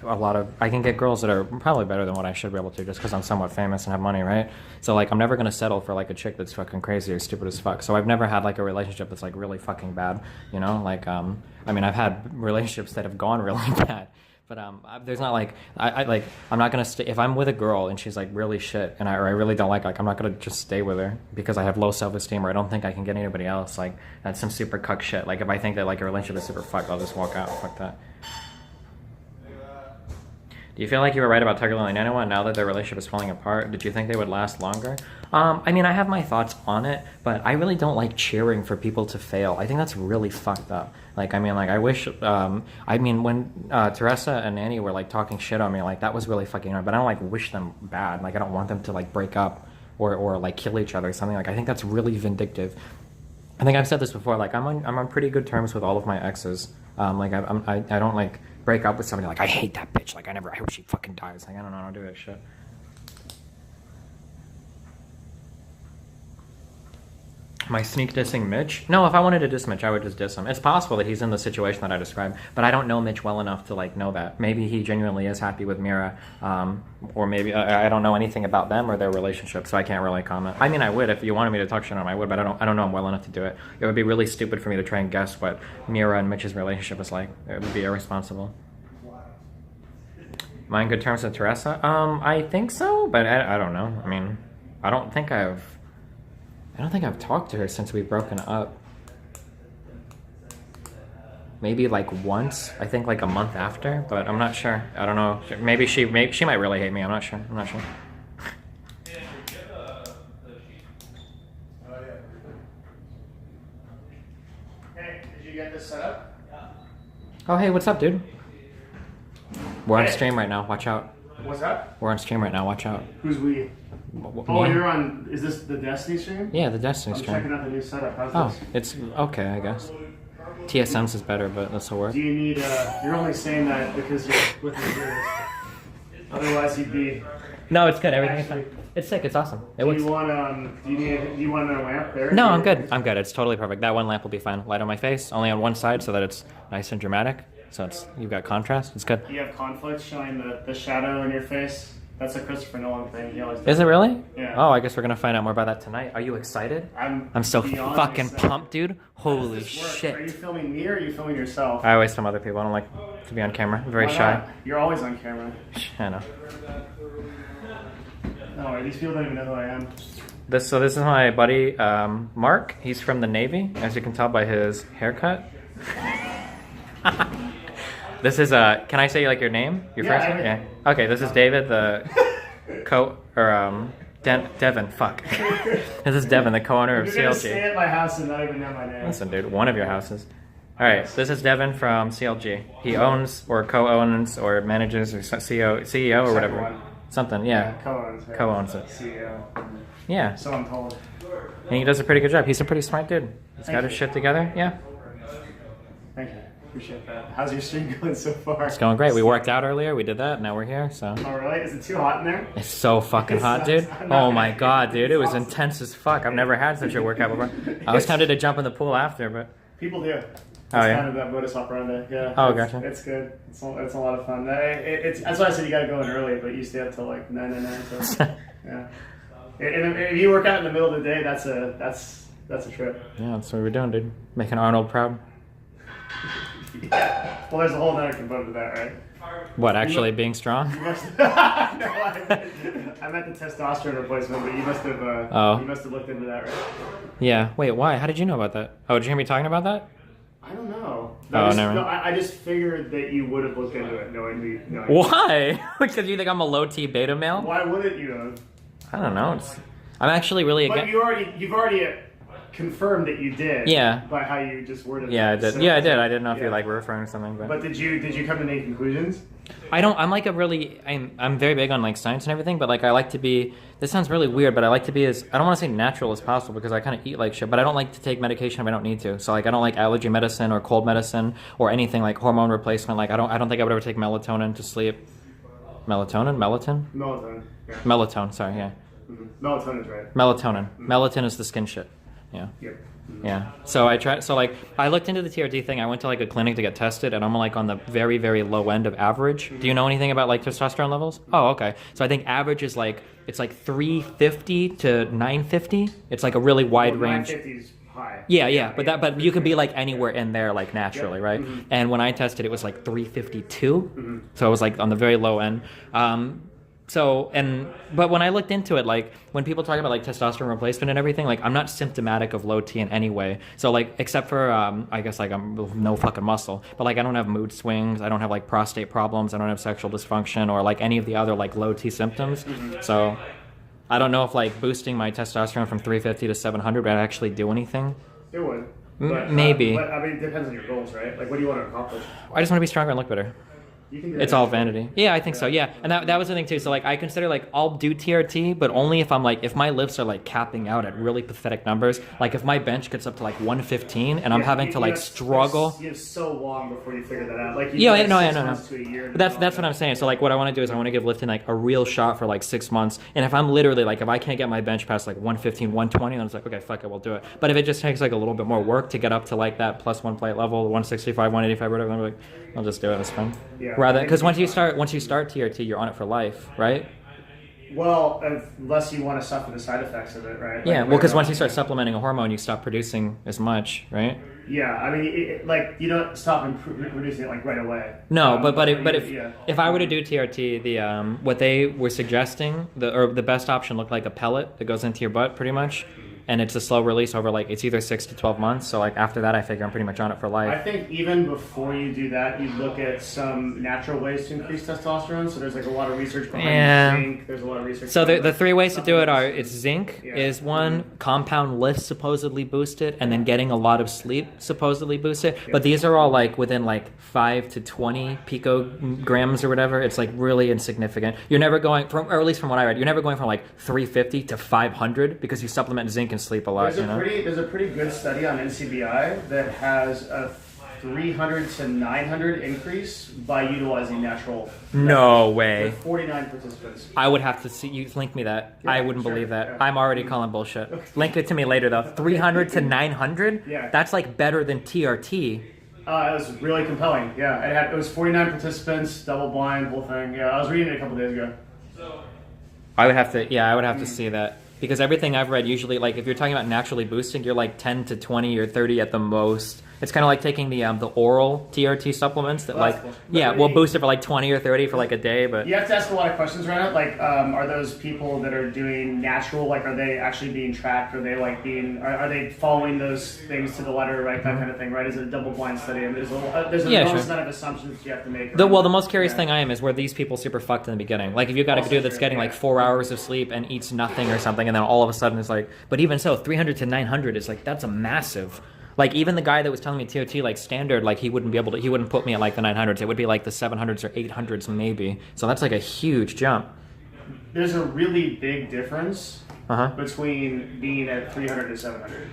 I can get girls that are probably better than what I should be able to just because I'm somewhat famous and have money, right? So, like, I'm never going to settle for, like, a chick that's fucking crazy or stupid as fuck. So, I've never had, like, a relationship that's, like, really fucking bad, you know? Like, I mean, I've had relationships that have gone really bad. But there's not like I'm not gonna stay if I'm with a girl and she's like really shit and I really don't like I'm not gonna just stay with her because I have low self-esteem or I don't think I can get anybody else. Like that's some super cuck shit. Like if I think that like a relationship is super fucked, I'll just walk out. Fuck that. Do you feel like you were right about Tiger Lily and anyone now that their relationship is falling apart? Did you think they would last longer? I mean, I have my thoughts on it, but I really don't like cheering for people to fail. I think that's really fucked up. Like, I mean, like, I wish, when Teresa and Annie were, like, talking shit on me, like, that was really fucking hard, but I don't, like, wish them bad. Like, I don't want them to, like, break up or like, kill each other or something. Like, I think that's really vindictive. I think I've said this before, like, I'm on pretty good terms with all of my exes. Like, I don't, like, break up with somebody like, I hate that bitch, like, I hope she fucking dies. Like, I don't know, I don't do that shit. Am I sneak dissing Mitch? No, if I wanted to diss Mitch, I would just diss him. It's possible that he's in the situation that I described, but I don't know Mitch well enough to like know that. Maybe he genuinely is happy with Mira, or maybe I don't know anything about them or their relationship, so I can't really comment. I mean, I would if you wanted me to talk shit on him, I would, but I don't know him well enough to do it. It would be really stupid for me to try and guess what Mira and Mitch's relationship is like. It would be irresponsible. Am I in good terms with Teresa? I think so, but I don't know. I mean, I don't think I've talked to her since we've broken up. Maybe like once, I think like a month after, but I'm not sure. I don't know. Maybe she might really hate me. I'm not sure. Hey, did you get this set up? Oh, hey, what's up, dude? We're on stream right now. Watch out. What's up? We're on stream right now. Watch out. Who's we? Oh, you're on. Is this the Destiny stream? Yeah, the Destiny I'm stream. checking out the new setup. How's this? It's okay, I guess. TSM's is better, but this will work. Do you need? You're only saying that because you're with me here. Otherwise, you'd be. No, it's good. Everything's fine. It's sick. It's awesome. It Do works. you want Do you want a lamp there? No, I'm good. I'm good. It's totally perfect. That one lamp will be fine. Light on my face, only on one side, so that it's nice and dramatic. So you've got contrast. It's good. You have conflict showing the shadow in your face. That's a Christopher Nolan thing. He always does. Is it really? Yeah. Oh, I guess we're gonna find out more about that tonight. Are you excited? I'm so fucking excited. pumped, dude. Holy shit. Are you filming me or are you filming yourself? I always film other people. I don't like to be on camera. I'm very Why shy. not? You're always on camera. I know. No, these people don't even know who I am. This is my buddy Mark. He's from the Navy, as you can tell by his haircut. This is can I say like your name? Your first name? Yeah. Okay, this is David, the Devin. Fuck. This is Devin, the co-owner of You're gonna CLG. stay at my house and not even know my name. Listen, dude, one of your houses. All right, this is Devin from CLG. He owns or co-owns or manages or CEO or whatever. One. Something, yeah. Co-owns. Yeah. Co-owns it. CEO. Yeah. So I'm told. And he does a pretty good job. He's a pretty smart dude. He's got his shit together. Yeah. Thank you. Appreciate that. How's your stream going so far? It's going great. We worked out earlier. We did that. Now we're here. So. Oh, really? Is it too hot in there? It's so fucking hot, dude. Oh my god, dude. It was intense as fuck. I've never had such a workout before. I was tempted to jump in the pool after, but... People do. It's yeah? kind of that modus operandi. Yeah. Oh, gotcha. It's good. It's a lot of fun. That's why I said you got to go in early, but you stay up till like 9. So, yeah. And if you work out in the middle of the day, that's a trip. Yeah, that's what we're doing, dude. Making Arnold proud. Yeah. Well, there's a whole other component to that, right? What, actually being strong? No, I meant the testosterone replacement, but you must have looked into that, right? Yeah. Wait, why? How did you know about that? Oh, did you hear me talking about that? I don't know. I just figured that you would have looked into it, knowing. Why? Because you think I'm a low T beta male? Why wouldn't you have? I don't know. I'm actually really But you've already confirmed that you did. Yeah. By how you just worded it. Yeah, I did. So, yeah, I did. I didn't know if you like were referring to something, but. But did you come to any conclusions? I don't. I'm like a really. I'm very big on like science and everything, but like I like to be. This sounds really weird, but I like to be as. I don't want to say natural as possible because I kind of eat like shit, but I don't like to take medication if I don't need to. So like I don't like allergy medicine or cold medicine or anything like hormone replacement. Like I don't think I would ever take melatonin to sleep. Melatonin. Melatonin. Yeah. Melatonin. Sorry. Yeah. Mm-hmm. Melatonin's right. Melatonin. Mm-hmm. Melatonin is the skin shit. Yeah. Yep. Mm-hmm. Yeah. So I looked into the TRT thing. I went to like a clinic to get tested, and I'm like on the very, very low end of average. Mm-hmm. Do you know anything about like testosterone levels? Oh, okay. So I think average is like it's like 350 to 950. It's like a really wide range. 950 is high. Yeah. But you could be like anywhere in there like naturally, right? Mm-hmm. And when I tested, it was like 352. Mm-hmm. So it was like on the very low end. But when I looked into it, like when people talk about like testosterone replacement and everything, like I'm not symptomatic of low T in any way. So like except for I guess like I'm no fucking muscle, but like I don't have mood swings, I don't have like prostate problems, I don't have sexual dysfunction or like any of the other like low T symptoms. Mm-hmm. So I don't know if like boosting my testosterone from 350 to 700 would actually do anything. It would. But, maybe. But I mean, it depends on your goals, right? Like what do you want to accomplish? I just want to be stronger and look better. You can do it's all vanity. Yeah, I think so. Yeah, and that was the thing too. So like, I consider like I'll do TRT, but only if I'm like if my lifts are like capping out at really pathetic numbers. Like if my bench gets up to like 115 and I'm having to like struggle. You have so long before you figure that out. Like no. To a year But that's what I'm saying. So like, what I want to do is I want to give lifting like a real shot for like 6 months. And if I'm literally like if I can't get my bench past like 115, 120, then it's like okay, fuck it, we'll do it. But if it just takes like a little bit more work to get up to like that plus one plate level, 165, 185, whatever, then I'm like, I'll just do it. It's fine. Yeah. Rather, because once you start TRT, you're on it for life, right? Well, unless you want to suffer the side effects of it, right? Yeah, well, because once you start supplementing a hormone, you stop producing as much, right? Yeah, I mean, like you don't stop producing it like right away. No, but if I were to do TRT, the what they were suggesting, the best option looked like a pellet that goes into your butt, pretty much. And it's a slow release over like it's either 6 to 12 months. So like after that, I figure I'm pretty much on it for life. I think even before you do that, you look at some natural ways to increase testosterone. So there's like a lot of research behind zinc. There's a lot of research. So the 3 ways to do it are it's zinc is one, compound lifts supposedly boost it, and then getting a lot of sleep supposedly boost it. But these are all like within like 5 to 20 picograms or whatever. It's like really insignificant. You're never going from, or at least from what I read, you're never going from like 350 to 500 because you supplement zinc and sleep a lot. There's a pretty good study on NCBI that has a 300 to 900 increase by utilizing natural. No way. With 49 participants. I would have to see you link me that. Yeah, I wouldn't believe that. Yeah. I'm already calling bullshit. Link it to me later though. 300 to 900. Yeah. That's like better than TRT. It was really compelling. Yeah, it was 49 participants, double blind, whole thing. Yeah, I was reading it a couple days ago. I would have to see that. Because everything I've read, usually, like, if you're talking about naturally boosting, you're like 10 to 20 or 30 at the most. It's kind of like taking the oral TRT supplements that, cool. We'll boost it for like 20 or 30 for like a day. But you have to ask a lot of questions around it. Like, are those people that are doing natural, like, are they actually being tracked? Are they like are they following those things to the letter, right? That kind of thing, right? Is it a double-blind study? I mean, there's an enormous amount of assumptions you have to make. The most curious thing I am is were these people super fucked in the beginning? Like, if you've got a dude that's getting like 4 hours of sleep and eats nothing or something, and then all of a sudden it's like, but even so, 300 to 900 is like, that's a massive. Like, even the guy that was telling me TOT, like, standard, like, he wouldn't put me at, like, the 900s. It would be, like, the 700s or 800s, maybe. So that's, like, a huge jump. There's a really big difference between being at 300 to 700.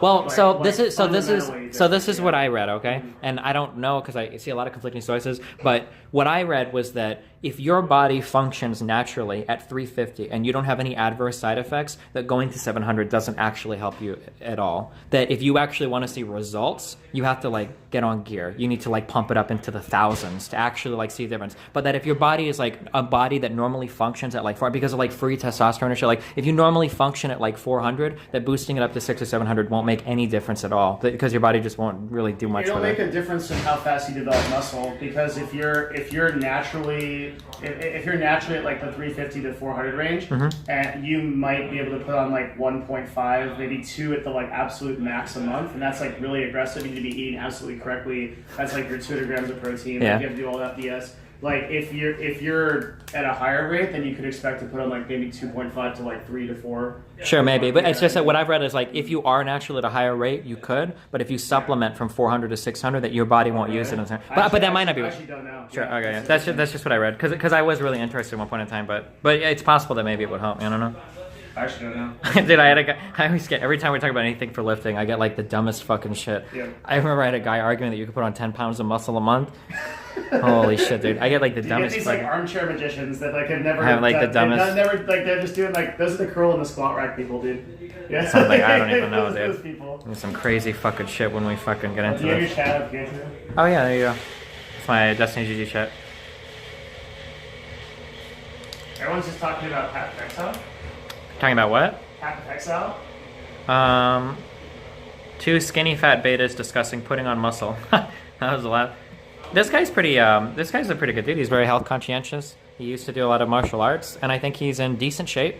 Well, Like- so like this is fundamentally this is different, what yeah. I read, okay? And I don't know because I see a lot of conflicting sources, but what I read was that if your body functions naturally at 350 and you don't have any adverse side effects, that going to 700 doesn't actually help you at all. That if you actually want to see results, you have to like get on gear. You need to like pump it up into the thousands to actually like see a difference. But that if your body is like a body that normally functions at like 4, because of like free testosterone or shit, like if you normally function at like 400, that boosting it up to 600 or 700 won't make any difference at all because your body just won't really do much It'll with make it. a difference in how fast you develop muscle because if you're naturally at like the 350 to 400 range, and you might be able to put on like 1.5, maybe 2 at the like absolute max a month, and that's like really aggressive. You need to be eating absolutely correctly. That's like your 200 grams of protein. Yeah. Like you have to do all that BS. Like if you're at a higher rate, then you could expect to put on like maybe 2.5 to like 3 to 4. Sure, maybe, but it's just that what I've read is like if you are naturally at a higher rate, you could, but if you supplement from 400 to 600, that your body won't use it. But that might not be. I actually don't know. Sure, okay, yeah. That's just what I read because I was really interested at one point in time, but it's possible that maybe it would help. I don't know. I actually don't know. Dude, I had a guy. I always get every time we talk about anything for lifting, I get like the dumbest fucking shit. Yeah. I remember I had a guy arguing that you could put on 10 pounds of muscle a month. Holy shit, dude! I get like the You dumbest. get these like fucking- armchair magicians that like have never. I have, like, the they've dumbest- never like they're just doing like those are the curl and the squat rack people, dude. Yeah. Something I don't even know, Those dude. people. There's some crazy fucking shit when we fucking get into Do you have your this. chat up here too? Oh yeah, there you go. It's my Destiny GG chat. Everyone's just talking about Pat Texel. Talking about what? Pat Texel. 2 skinny fat betas discussing putting on muscle. That was a lot. This guy's pretty. This guy's a pretty good dude. He's very health conscientious. He used to do a lot of martial arts, and I think he's in decent shape.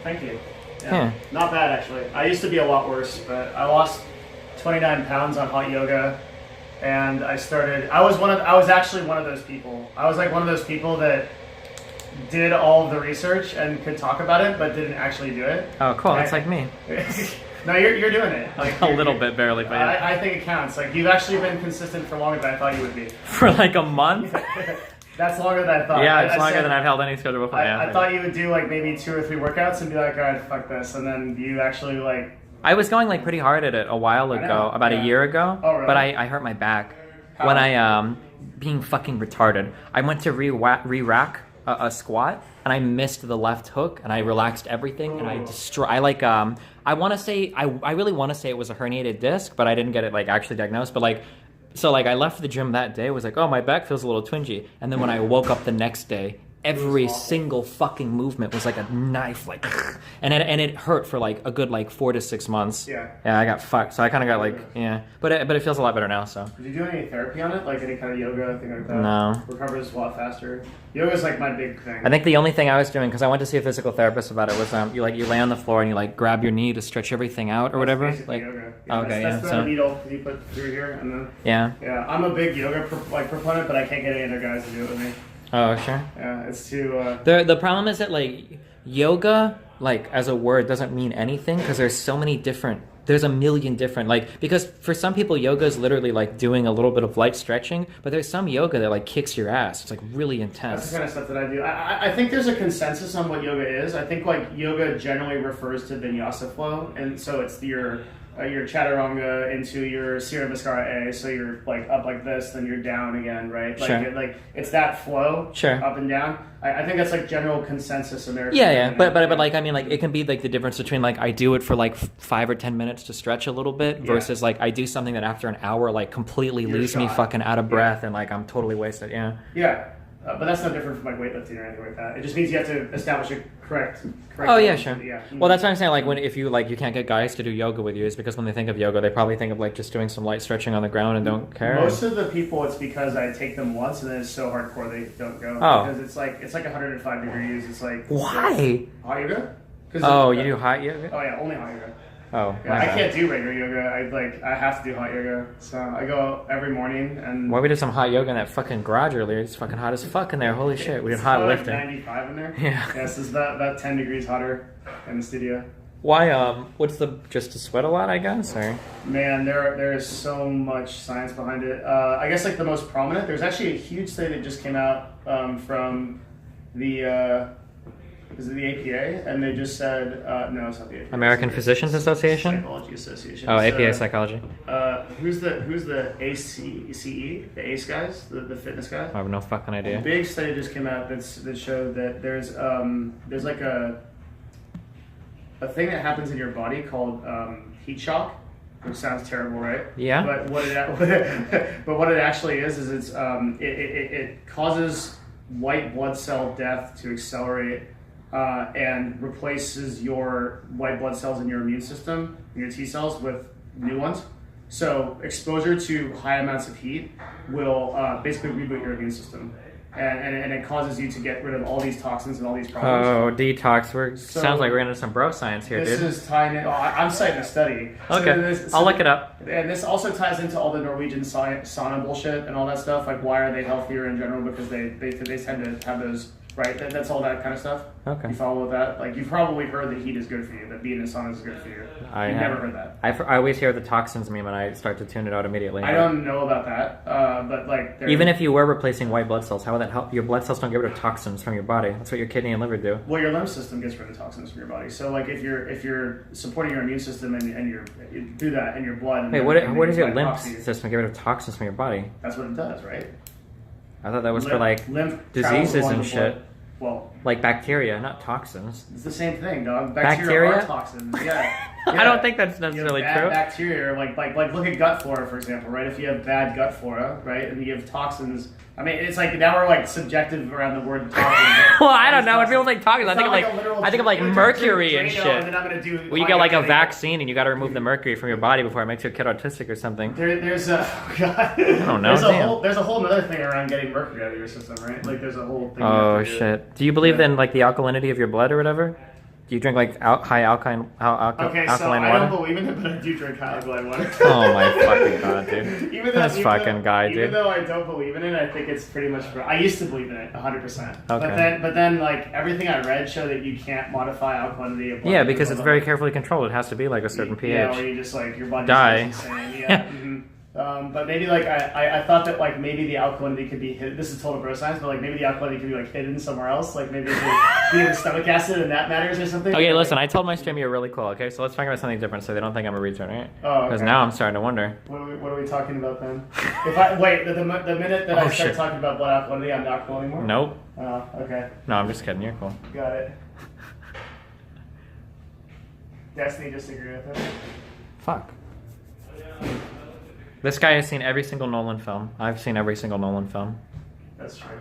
Thank you. Yeah. Not bad actually. I used to be a lot worse, but I lost 29 pounds on hot yoga, and I started. I was actually one of those people. I was like one of those people that did all of the research and could talk about it, but didn't actually do it. Oh, cool. That's like me. No, you're doing it. Like A little bit, barely, but yeah. I think it counts. Like you've actually been consistent for longer than I thought you would be. For like a month. That's longer than I thought. Yeah, I it's longer said- than I've held any schedule before. I thought you would do like maybe 2 or 3 workouts and be like, all right, fuck this, and then you actually like. I was going like pretty hard at it a while I ago, know, about yeah. a year ago. Oh, really? But I hurt my back How? when I being fucking retarded. I went to re-rack a squat and I missed the left hook and I relaxed everything and I want to say I really want to say it was a herniated disc, but I didn't get it like actually diagnosed. But like, so like I left the gym that day, was like, oh, my back feels a little twingy, and then when I woke up the next day, every single fucking movement was like a knife, like, and it hurt for like a good like 4 to 6 months. Yeah. Yeah, I got fucked. So I kind of got like, yeah, but it feels a lot better now. So. Did you do any therapy on it, like any kind of yoga thing like that? No. Recovers a lot faster. Yoga's like my big thing. I think the only thing I was doing, because I went to see a physical therapist about it, was you lay on the floor and you like grab your knee to stretch everything out or whatever. Basically Like, yoga. okay, that's yeah. the So needle you put through here, and then yeah. yeah, I'm a big yoga proponent, but I can't get any other guys to do it with me. Oh sure. Yeah, it's too. The problem is that like yoga, like as a word, doesn't mean anything because there's a million different, like, because for some people yoga is literally like doing a little bit of light stretching, but there's some yoga that like kicks your ass. It's like really That's intense. the kind of stuff that I do. I think there's a consensus on what yoga is. I think like yoga generally refers to vinyasa flow, and so it's your chaturanga into your Surya Namaskara A. So you're like up like this, then you're down again, right? Like, Sure. like it's that flow, Sure. up and down. I think that's like general consensus American. Yeah, but like I mean, like it can be like the difference between like I do it for like 5 or 10 minutes to stretch a little bit versus like I do something that after an hour like completely You're leaves me shot. fucking out of breath and like I'm totally wasted. Yeah. Yeah, but that's no different from like weightlifting or anything like that. It just means you have to establish a correct. Oh yeah, sure. Yeah. Well, that's what I'm saying. Like if you can't get guys to do yoga with you, is because when they think of yoga, they probably think of like just doing some light stretching on the ground and don't care. Most of the people, it's because I take them once and then it's so hardcore they don't go. Oh. Because it's like 105 degrees. It's like Why? hot yoga. Oh, you do hot yoga? Oh yeah, only hot yoga. Oh, Yeah, my I bad. can't do regular yoga. I have to do hot yoga. So I go every morning and. Why we did some hot yoga in that fucking garage earlier? It's fucking hot as fuck in there. Holy shit, we did It's hot probably lifting. Like 95 in there. Yeah. Yes, it's about 10 degrees hotter in the studio. Why? What's just to sweat a lot? I guess. Or Man, there is so much science behind it. I guess like the most prominent. There's actually a huge study that just came out from the Is it the APA? And they just said, no, it's not the APA. American Physicians Association? Psychology Association. Oh, So, APA Psychology. Who's the ACE, the ACE guys, the fitness guys? I have no fucking idea. A big study just came out that showed that there's like a thing that happens in your body called heat shock, which sounds terrible, right? Yeah. But what it actually is it causes white blood cell death to accelerate and replaces your white blood cells in your immune system, your T cells, with new ones. So exposure to high amounts of heat will basically reboot your immune system. And it causes you to get rid of all these toxins and all these problems. Oh, detox. Sounds like we're into some bro science here, this dude. This is tying in. I'm citing a study. Okay, I'll look it up. And this also ties into all the Norwegian sauna bullshit and all that stuff. Like, why are they healthier in general? Because they tend to have those, right? That's all that kind of stuff. Okay. You follow with that? Like, you've probably heard that heat is good for you, that being in a sauna is good for you. You've never heard that. I always hear the toxins meme and I start to tune it out immediately. I don't know about that, but like... Even if you were replacing white blood cells, how would that help? Your blood cells don't get rid of toxins from your body. That's what your kidney and liver do. Well, your lymph system gets rid of toxins from your body. So, like, if you're supporting your immune system and you do that in your blood... Wait, what does your lymph system get rid of toxins from your body? That's what it does, right? I thought that was for, like, diseases and shit. Well, like bacteria, not toxins. It's the same thing, dog. Bacteria? Are toxins. Yeah. I don't think that's necessarily true. Bacteria, like look at gut flora, for example, right? If you have bad gut flora, right, and you have toxins, I mean, it's like now we're like subjective around the word toxins. Well, I don't know. It feels like toxins. I think of like mercury and shit. And well, you get like a vaccine and you got to remove the mercury from your body before it makes you a kid autistic or something. There's a God. I don't know. There's a whole other thing around getting mercury out of your system, right? Like there's a whole thing. Oh shit! Do you believe in like the alkalinity of your blood or whatever? Do you drink like high alkaline okay, so alkaline I water? don't believe in it, but I do drink high alkaline water. Oh my fucking god, dude! Even though I don't believe in it, I think it's pretty much. I used to believe in it 100%. Okay. But then, like everything I read showed that you can't modify alkalinity of blood. Yeah, because it's very carefully controlled. It has to be like a certain pH. Yeah, or you just like your body die. Insane. Yeah. Mm-hmm. But maybe like I thought that like maybe the alkalinity could be hidden. This is total bro science, but like maybe the alkalinity could be like hidden somewhere else. Like maybe it could be in the stomach acid and that matters or something. Okay, listen. I told my stream you're really cool. Okay, so let's talk about something different, so they don't think I'm a retard, right? Oh. Because now I'm starting to wonder. What are we talking about then? If I wait, the minute that I start talking about blood alkalinity, I'm not cool anymore. Nope. Oh, okay. No, I'm just kidding. You're cool. Got it. Destiny disagree with it. Fuck. This guy has seen every single Nolan film. I've seen every single Nolan film. That's true.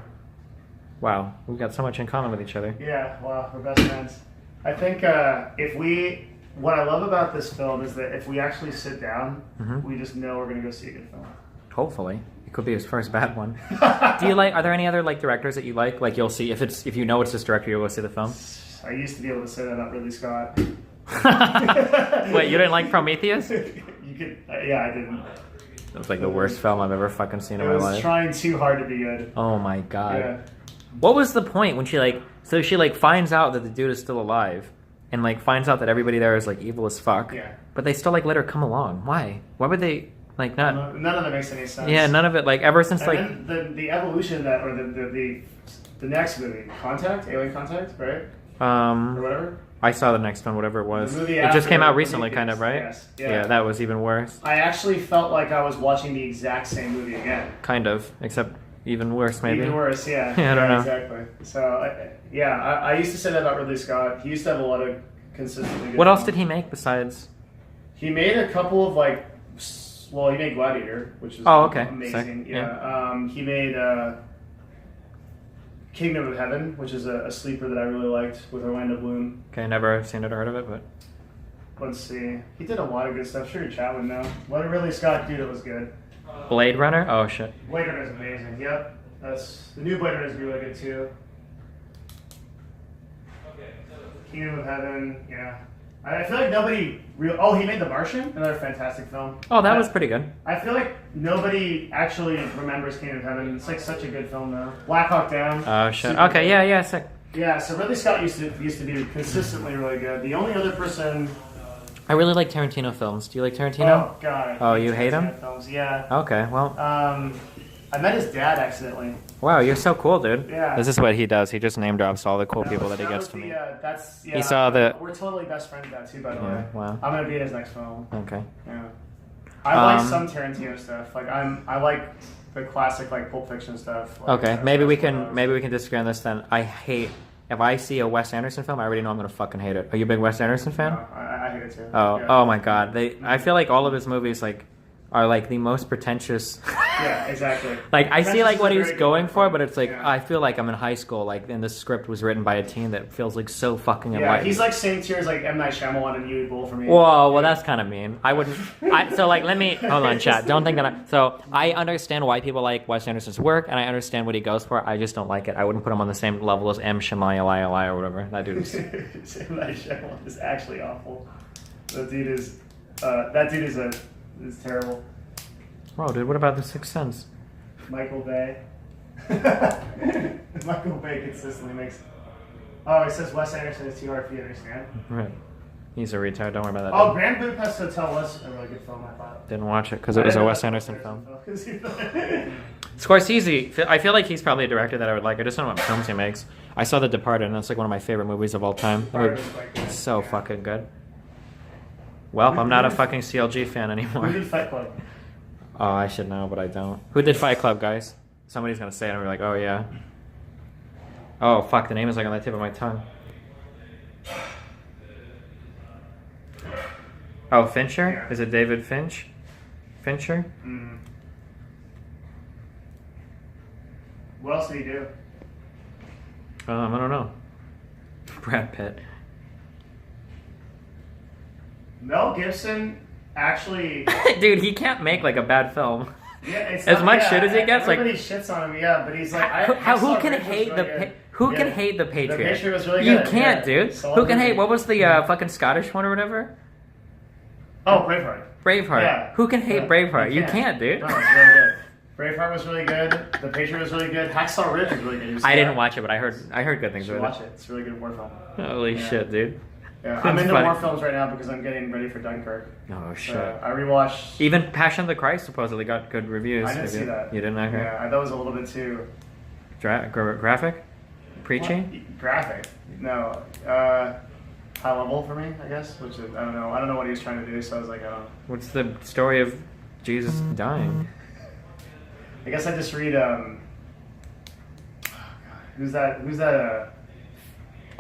Wow, we've got so much in common with each other. Yeah, wow, we're best friends. I think what I love about this film is that if we actually sit down, we just know we're gonna go see a good film. Hopefully, it could be his first bad one. Do you like? Are there any other like directors that you like? Like you'll see if you know it's this director, you'll go see the film. I used to be able to say that about Ridley Scott. Wait, you didn't like Prometheus? You could, yeah, I didn't. It was like the worst film I've ever fucking seen in my life. It was trying too hard to be good. Oh my god. Yeah. What was the point when she finds out that the dude is still alive and like finds out that everybody there is like evil as fuck. Yeah. But they still like let her come along. Why? Why would they like not? None of it makes any sense. Yeah, none of it. Like ever since and like then the evolution of that, or the next movie, Alien Contact, right? Or whatever. I saw the next one, whatever it was. It just came out recently, kind of, right? Yes. Yeah, that was even worse. I actually felt like I was watching the exact same movie again. Kind of, except even worse, maybe. Even worse, yeah. Yeah, I don't know. Exactly. So, I used to say that about Ridley Scott. He used to have a lot of consistently good What else films. did he make besides? He made a couple of he made Gladiator, which is amazing. Sick. Yeah. He made Kingdom of Heaven, which is a sleeper that I really liked with Orlando Bloom. Okay, never seen it or heard of it, but Let's see. He did a lot of good stuff. Sure, chat would know. What did Ridley Scott do that was good? Blade Runner. Oh shit. Blade Runner is amazing. Yep, the new Blade Runner is really good too. Kingdom of Heaven. Yeah. I feel like nobody Oh, he made The Martian, another fantastic film. Oh, that was pretty good. I feel like nobody actually remembers Kingdom of Heaven. It's like such a good film though. Black Hawk Down. Oh shit. Okay, yeah, sick. Yeah, so Ridley Scott used to be consistently really good. The only other person. I really like Tarantino films. Do you like Tarantino? Oh god. Oh, you hate him? Films. Yeah. Okay, well. I met his dad accidentally. Wow, you're so cool, dude. Yeah. This is what he does. He just name drops all the cool people that he gets to meet. That's He saw the. We're totally best friends with that too, by the Yeah, way. wow. I'm gonna be in his next film. Okay. Yeah. I like some Tarantino stuff. Like I like the classic like Pulp Fiction stuff. Like, Okay, maybe we can disagree on this then. I hate if I see a Wes Anderson film, I already know I'm gonna fucking hate it. Are you a big Wes Anderson fan? No, I hate it too. Oh, Yeah. oh my god. I feel like all of his movies like are like the most pretentious. Yeah, exactly. Like I see like Pretentious what is he a was very good going word for, it. but it's like Yeah. I feel like I'm in high school. Like, and the script was written by a teen that feels like so fucking Yeah, enlightened. he's like same tier as like M Night Shyamalan and Yui Bull for me. Whoa, well that's kind of mean. I wouldn't. So like, let me hold on, chat. Don't think that. So I understand why people like Wes Anderson's work, and I understand what he goes for. I just don't like it. I wouldn't put him on the same level as M Shamayalai or whatever. That dude is. M Night Shyamalan is actually awful. That dude is is terrible. Whoa, dude. What about The Sixth Sense? Michael Bay. Michael Bay consistently makes. Oh, it says Wes Anderson is too hard for you to understand. Right. He's a retard. Don't worry about that. Oh, Grand Budapest Hotel was a really good film, I thought. Didn't watch it because it was a Wes Anderson film. film. Scorsese, I feel like he's probably a director that I would like. I just don't know what films he makes. I saw The Departed, and that's like one of my favorite movies of all time. It's so fucking good. Well, I'm not a fucking CLG fan Who anymore. did Fight Club? Oh, I should know, but I don't. Who did Fight Club, guys? Somebody's gonna say it, and we're like, oh yeah. Oh fuck, the name is like on the tip of my tongue. Oh, Fincher? Yeah. Is it David Finch? Fincher? Mm. What else did he do? I don't know. Brad Pitt. Mel Gibson actually. Dude, he can't make like a bad film. Yeah, it's As not- much yeah, shit as he gets, like- everybody shits on him, yeah, but he's like, Who can hate the Who can hate the Patriot? The Patriot was really You good. can't, yeah. dude. So Who can hate? good. What was the fucking Scottish one or whatever? Oh, Braveheart. Braveheart. Yeah. Who can hate Yeah, Braveheart? You can't, dude. No, it's really good. Braveheart was really good. The Patriot was really good. Hacksaw Ridge was really good. You see I didn't that? watch it, but I heard good You things should about watch it. It's a really good war film. Holy Yeah. shit, dude. Yeah, I'm It's into funny. war films right now because I'm getting ready for Dunkirk. Oh shit. So I rewatched. Even Passion of the Christ supposedly got good reviews. I didn't see that. You didn't? Okay. Yeah, I thought it was a little bit too Graphic? Preachy? graphic. No, high level for me, I guess. Which is, I don't know. I don't know what he was trying to do. So I was like, I don't. What's the story of Jesus dying? I guess I just read. Who's that?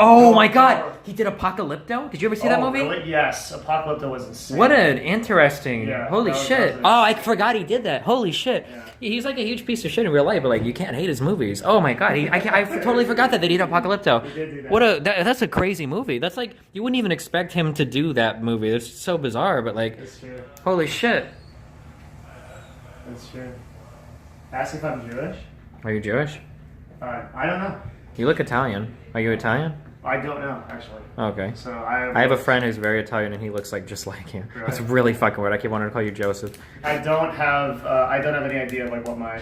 Oh my god! He did Apocalypto? Did you ever see that movie? Really? Yes, Apocalypto was insane. What an interesting. Yeah, Holy that was- shit. that was- Oh, I forgot he did that. Holy shit. Yeah. He's like a huge piece of shit in real life, but like you can't hate his movies. Oh my god. I totally forgot that they did Apocalypto. He did do that. That's a crazy movie. That's like, you wouldn't even expect him to do that movie. It's so bizarre, but like, That's true. holy shit. That's true. Ask if I'm Jewish. Are you Jewish? I don't know. You look Italian. Are you Italian? I don't know actually. Okay. So I have a friend who's very Italian and he looks like just like you. Really? It's really fucking weird. I keep wanting to call you Joseph. I don't have any idea of like what my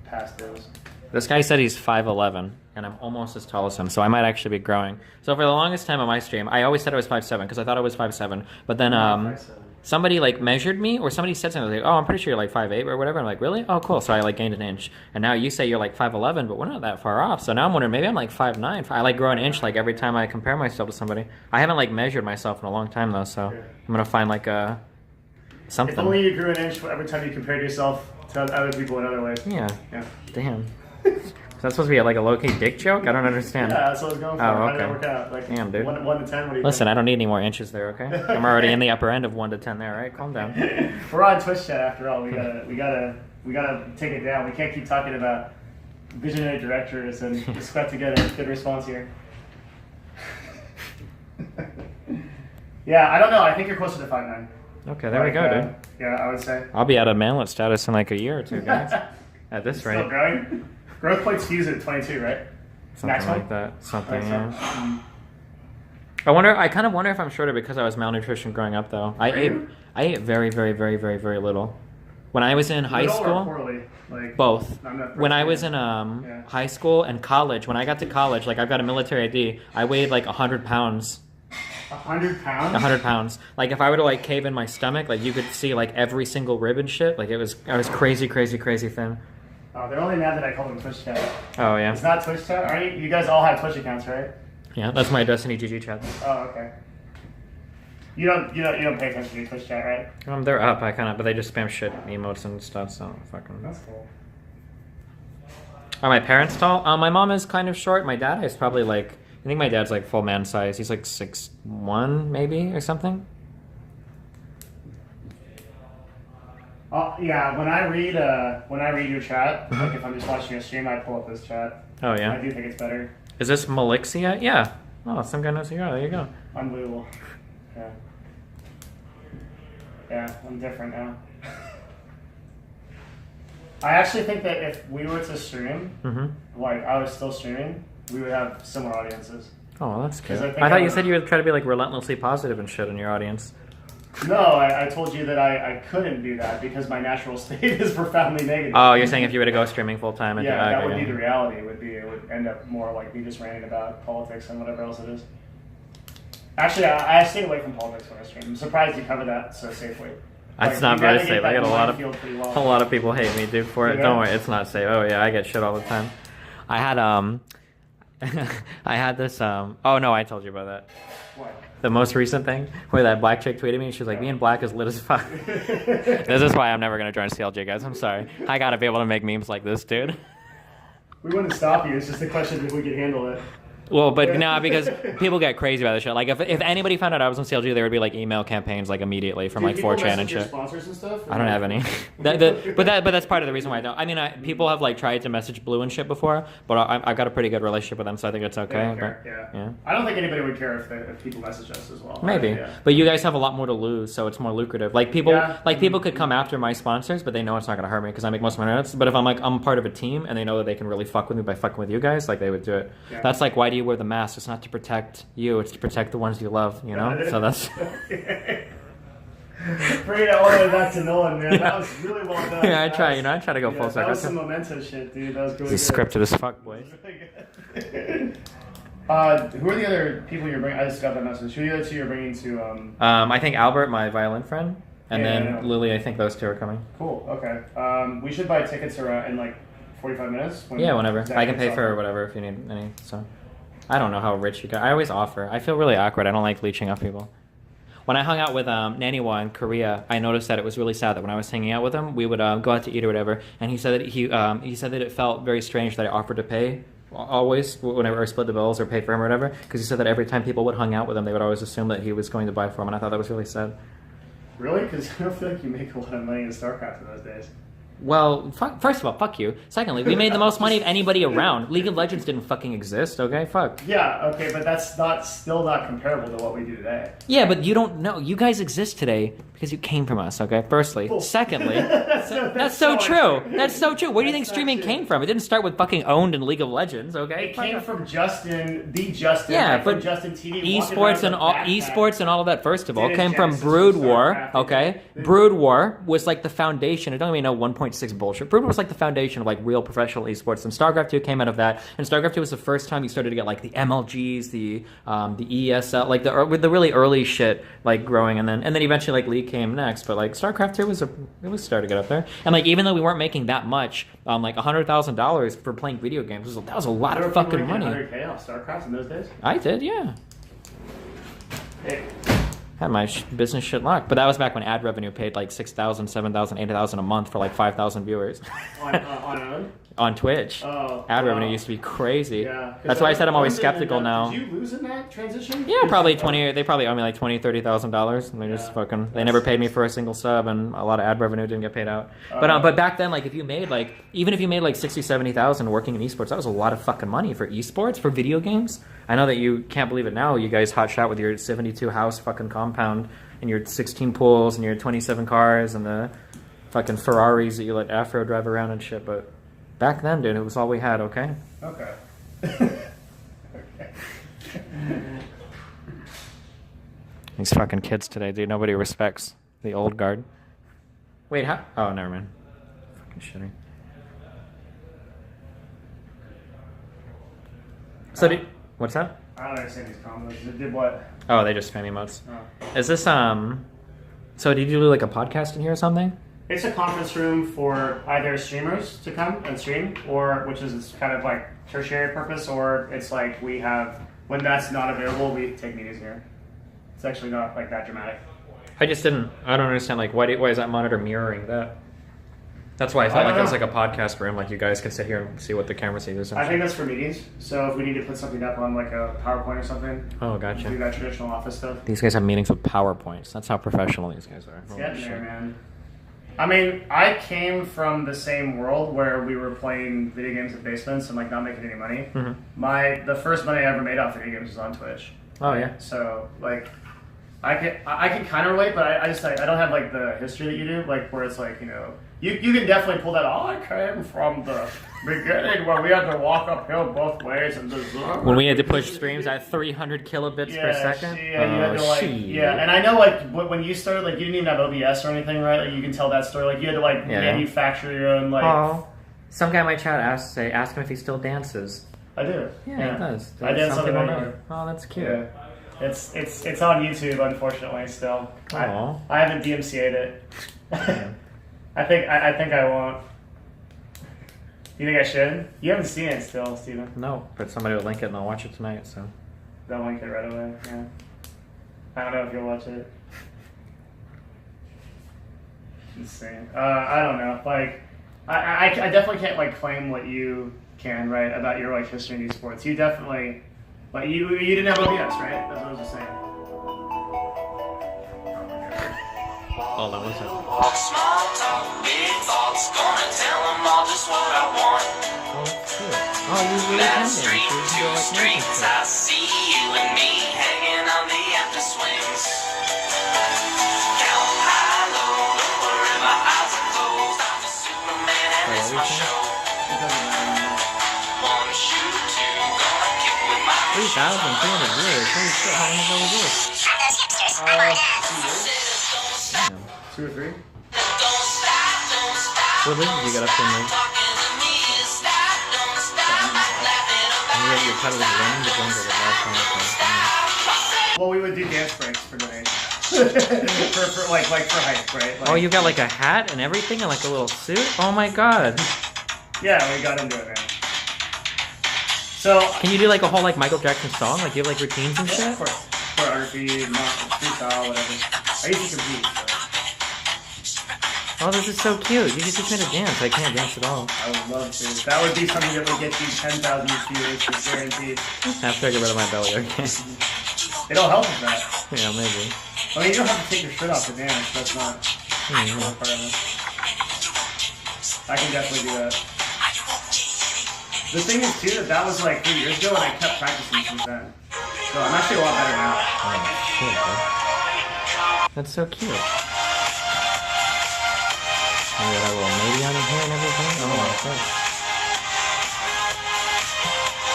past is. This guy said he's 5'11", and I'm almost as tall as him, so I might actually be growing. So for the longest time on my stream, I always said I was 5'7", because I thought I was 5'7", but then somebody like measured me, or somebody said something like, oh, I'm pretty sure you're like 5'8", or whatever. I'm like, really? Oh, cool. So I like gained an inch. And now you say you're like 5'11", but we're not that far off. So now I'm wondering, maybe I'm like 5'9". I like grow an inch like every time I compare myself to somebody. I haven't like measured myself in a long time, though, so I'm going to find like something. If only you grew an inch every time you compared yourself to other people in other ways. Yeah. Yeah. Damn. Is that supposed to be like a low-key dick joke? I don't understand. Yeah, that's what I was going for. Oh, How did okay. that work out? Like, Damn, dude. 1 to 10, what do you Listen, I don't need any more inches there, okay? I'm already in the upper end of 1 to 10 there, right? Calm down. think? We're on Twitch chat after all. We gotta take it down. We can't keep talking about visionary directors and expect to get a good response here. Yeah, I don't know. I think you're closer to 5'9". Okay, there we go, dude. Yeah, I would say. I'll be out of manlet status in like a year or two, guys. At this Still rate. growing. Growth plates fuse at 22, right? Something Next one? like that. Something, Alright, yeah. I kind of wonder if I'm shorter because I was malnutrition growing up, though. I ate very, very, very, very, very little. When I was in high Little or school, poorly? Like, both. I'm not When I was in Yeah. high school and college, when I got to college, like I've got a military ID, I weighed like 100 pounds. 100 pounds? 100 pounds. Like if I were to like cave in my stomach, like you could see like every single rib and shit. Like I was crazy, crazy, crazy thin. Oh, they're only mad that I called them Twitch chat. Oh yeah. It's not Twitch chat, are you? You guys all have Twitch accounts, right? Yeah, that's my Destiny GG chat. Oh, okay. You don't pay attention to your Twitch chat, right? They're up. But they just spam shit emotes and stuff. So fucking. That's cool. Are my parents tall? My mom is kind of short. My dad is probably like. I think my dad's like full man size. He's like 6'1" maybe or something. Yeah, when I read your chat, like if I'm just watching a stream, I pull up this chat. Oh yeah. I do think it's better. Is this Malixia? Yeah. Oh, some guy knows who you are. There you go. Unbelievable. Yeah. Yeah, I'm different now. I actually think that if we were to stream, like I was still streaming, we would have similar audiences. Oh, well, that's good. I thought you said you would try to be like relentlessly positive and shit in your audience. No, I told you that I couldn't do that because my natural state is profoundly negative. Oh, you're saying if you were to go streaming full time? Yeah, that would be the reality. It would end up more like me just ranting about politics and whatever else it is. Actually, I stay away from politics when I stream. I'm surprised you covered that so safely. That's not very safe. I get a lot of people hate me, dude, for it. Yeah. Don't worry, it's not safe. Oh yeah, I get shit all the time. I had I had this oh no, I told you about that. What? The most recent thing where that black chick tweeted me and she was like, "Me and black is lit as fuck." This is why I'm never gonna join CLG, guys. I'm sorry. I gotta be able to make memes like this, dude. We wouldn't stop you. It's just a question if we could handle it. Well, but no, because people get crazy about this shit. Like, if anybody found out I was on CLG, there would be like email campaigns like immediately from like 4chan and shit. Sponsors and stuff? I don't have any. But that's part of the reason why I don't. I mean, people have like tried to message Blue and shit before, but I've got a pretty good relationship with them, so I think it's okay. They don't care, yeah. I don't think anybody would care if people message us as well. Maybe, but you guys have a lot more to lose, so it's more lucrative. Like people could come after my sponsors, but they know it's not going to hurt me because I make most of my notes. But if I'm part of a team and they know that they can really fuck with me by fucking with you guys, like they would do it. Yeah. That's like, why do you wear the mask? It's not to protect you, it's to protect the ones you love, you know? So that's... Bring it all the way back to Nolan, man. That was really well done. Yeah, I try to go full circle. That was some memento shit, dude. That was really good. Scripted as fuck, boys. Who are the other people you're bringing? I just got that message. Who are the other two you're bringing to... I think Albert, my violin friend, and then Lily, I think those two are coming. Cool, okay. We should buy tickets in like 45 minutes? Whenever. I can pay for whatever if you need any, so... I don't know how rich you guys... I always offer. I feel really awkward. I don't like leeching off people. When I hung out with Naniwa in Korea, I noticed that it was really sad that when I was hanging out with him, we would go out to eat or whatever, and he said that he said that it felt very strange that I offered to pay always whenever I split the bills or pay for him or whatever, because he said that every time people would hung out with him, they would always assume that he was going to buy for him, and I thought that was really sad. Really? Because I don't feel like you make a lot of money in StarCraft in those days. Well, first of all, fuck you. Secondly, we made the most money of anybody around. League of Legends didn't fucking exist, okay? Fuck. Yeah, okay, but that's still not comparable to what we do today. Yeah, but you don't know. You guys exist today because you came from us, okay? Firstly. Well, secondly, that's so true. That's so true. Where do you think streaming came from? It didn't start with fucking Owned in League of Legends, okay? It came from Justin, yeah, but from Justin TV. Esports and all of that, first of all, came from Brood War, okay? Brood War was like the foundation. I don't even know 1.6 bullshit. Brood War was like the foundation of like real professional esports, and StarCraft 2 came out of that. And StarCraft 2 was the first time you started to get like the MLGs, the ESL, like the really early shit like growing, and then eventually like League came next. But like StarCraft 2 was starting to get up there, and like even though we weren't making that much, like $100,000 for playing video games that was a lot of fucking money. $100K off StarCraft in those days. I did, yeah. Hey. Had my business shit locked, but that was back when ad revenue paid like $6,000, $7,000, $8,000 a month for like 5,000 viewers. On Twitch. Oh, ad revenue used to be crazy. Yeah, that's why I said I'm always skeptical now. Did you lose in that transition? Yeah, probably 20. They probably owe me like $20,000-$30,000, and they just fucking. They never paid me for a single sub, and a lot of ad revenue didn't get paid out. But back then, like if you made like even if you made like 60, 70,000 working in esports, that was a lot of fucking money for esports for video games. I know that you can't believe it now. You guys hot shot with your 72 house fucking compound and your 16 pools and your 27 cars and the fucking Ferraris that you let Afro drive around and shit. But back then, dude, it was all we had. Okay. Okay. These fucking kids today, dude. Nobody respects the old guard. Wait, how? Oh, never mind. Fucking shitty. So what's that? I don't understand these combos. It did what? Oh, they just spam emotes. Oh. Is this so did you do like a podcast in here or something? It's a conference room for either streamers to come and stream, or which is kind of like tertiary purpose, or it's like we have when that's not available, we take meetings here. It's actually not like that dramatic. I don't understand, like, why is that monitor mirroring that? That's why I thought, like, it was like a podcast room, like, you guys can sit here and see what the camera sees or something. I think that's for meetings, so if we need to put something up on, like, a PowerPoint or something. Oh, gotcha. Do that traditional office stuff. These guys have meetings with PowerPoints. That's how professional these guys are. It's getting there, man. I mean, I came from the same world where we were playing video games in basements and, like, not making any money. Mm-hmm. The first money I ever made off video games was on Twitch. Oh, yeah. So, like... I can kind of relate, but I just like I don't have like the history that you do, like where it's like you can definitely pull that. Oh, I came from the beginning where we had to walk uphill both ways and when we had to push streams at 300 kilobits per second. Yeah, you had to like and I know like when you started, like you didn't even have OBS or anything, right? Like you can tell that story. Like you had to like manufacture your own like. Oh, some guy in my chat ask him if he still dances. I do. Yeah, he does. I dance something on. Oh, that's cute. Yeah. It's on YouTube, unfortunately. Still, I haven't DMCA'd it. I think I won't. You think I should? You haven't seen it still, Steven. No, but somebody will link it and I'll watch it tonight. So they'll link it right away. Yeah. I don't know if you'll watch it. Insane. I don't know. Like, I definitely can't like claim what you can, right, about your like history in esports. You definitely. But you didn't have OBS, right? That's what I was just saying. Oh, that was it. Small talk, big thoughts, gonna tell them all just what I want. Oh, that's cool. Oh, you really can dance. Street to streets, I see you and me hanging on the empty swings. Count high, low, don't worry, my eyes are closed. I'm the Superman and it's my show. One shoot, two, gonna kick with my 3,200 viewers. Holy shit, how long ago was this? Damn. 2 or 3? What did you get up to, Nick? And your title was Running the Jungle the last time. Well, we would do dance breaks for donations. for like for hype, right? Like, Oh, you got like a hat and everything and like a little suit? Oh my god. Yeah, we got into it, man. So Can you do like a whole like Michael Jackson song? Like you have like routines and shit? of course, choreography, freestyle, whatever. I used to compete. So. Oh, this is so cute. You just teach me to dance. I can't dance at all. I would love to. That would be something that would get you 10,000 viewers for guaranteed. I have to get rid of my belly, okay? It'll help with that. Yeah, maybe. I mean, you don't have to take your shirt off to dance. That's not part of it. I can definitely do that. The thing is, too, that was like 3 years ago, and I kept practicing since then. So I'm actually a lot better now. Oh, shit, bro. That's so cute. And you got a little lady on your hair and everything? Oh, my god.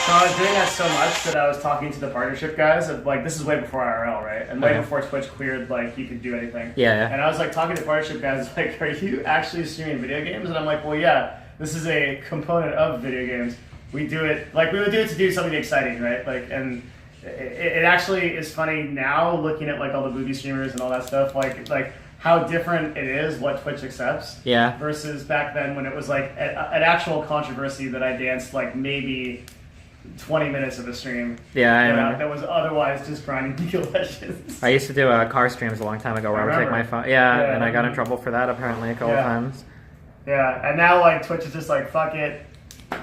So I was doing that so much that I was talking to the partnership guys. Of, like, this is way before IRL, right? And way before Twitch cleared, like, you could do anything. Yeah. And I was, like, talking to partnership guys, like, are you actually streaming video games? And I'm like, well, yeah, this is a component of video games. We do it, like, we would do it to do something exciting, right? Like, and it actually is funny now, looking at, like, all the booby streamers and all that stuff, like how different it is what Twitch accepts. Yeah. Versus back then when it was, like, an actual controversy that I danced, like, maybe 20 minutes of a stream. Yeah, I remember. That was otherwise just grinding League of Legends. I used to do car streams a long time ago where I would take my phone. Yeah, and I got in trouble for that apparently a couple times. Yeah, and now, like, Twitch is just like, fuck it.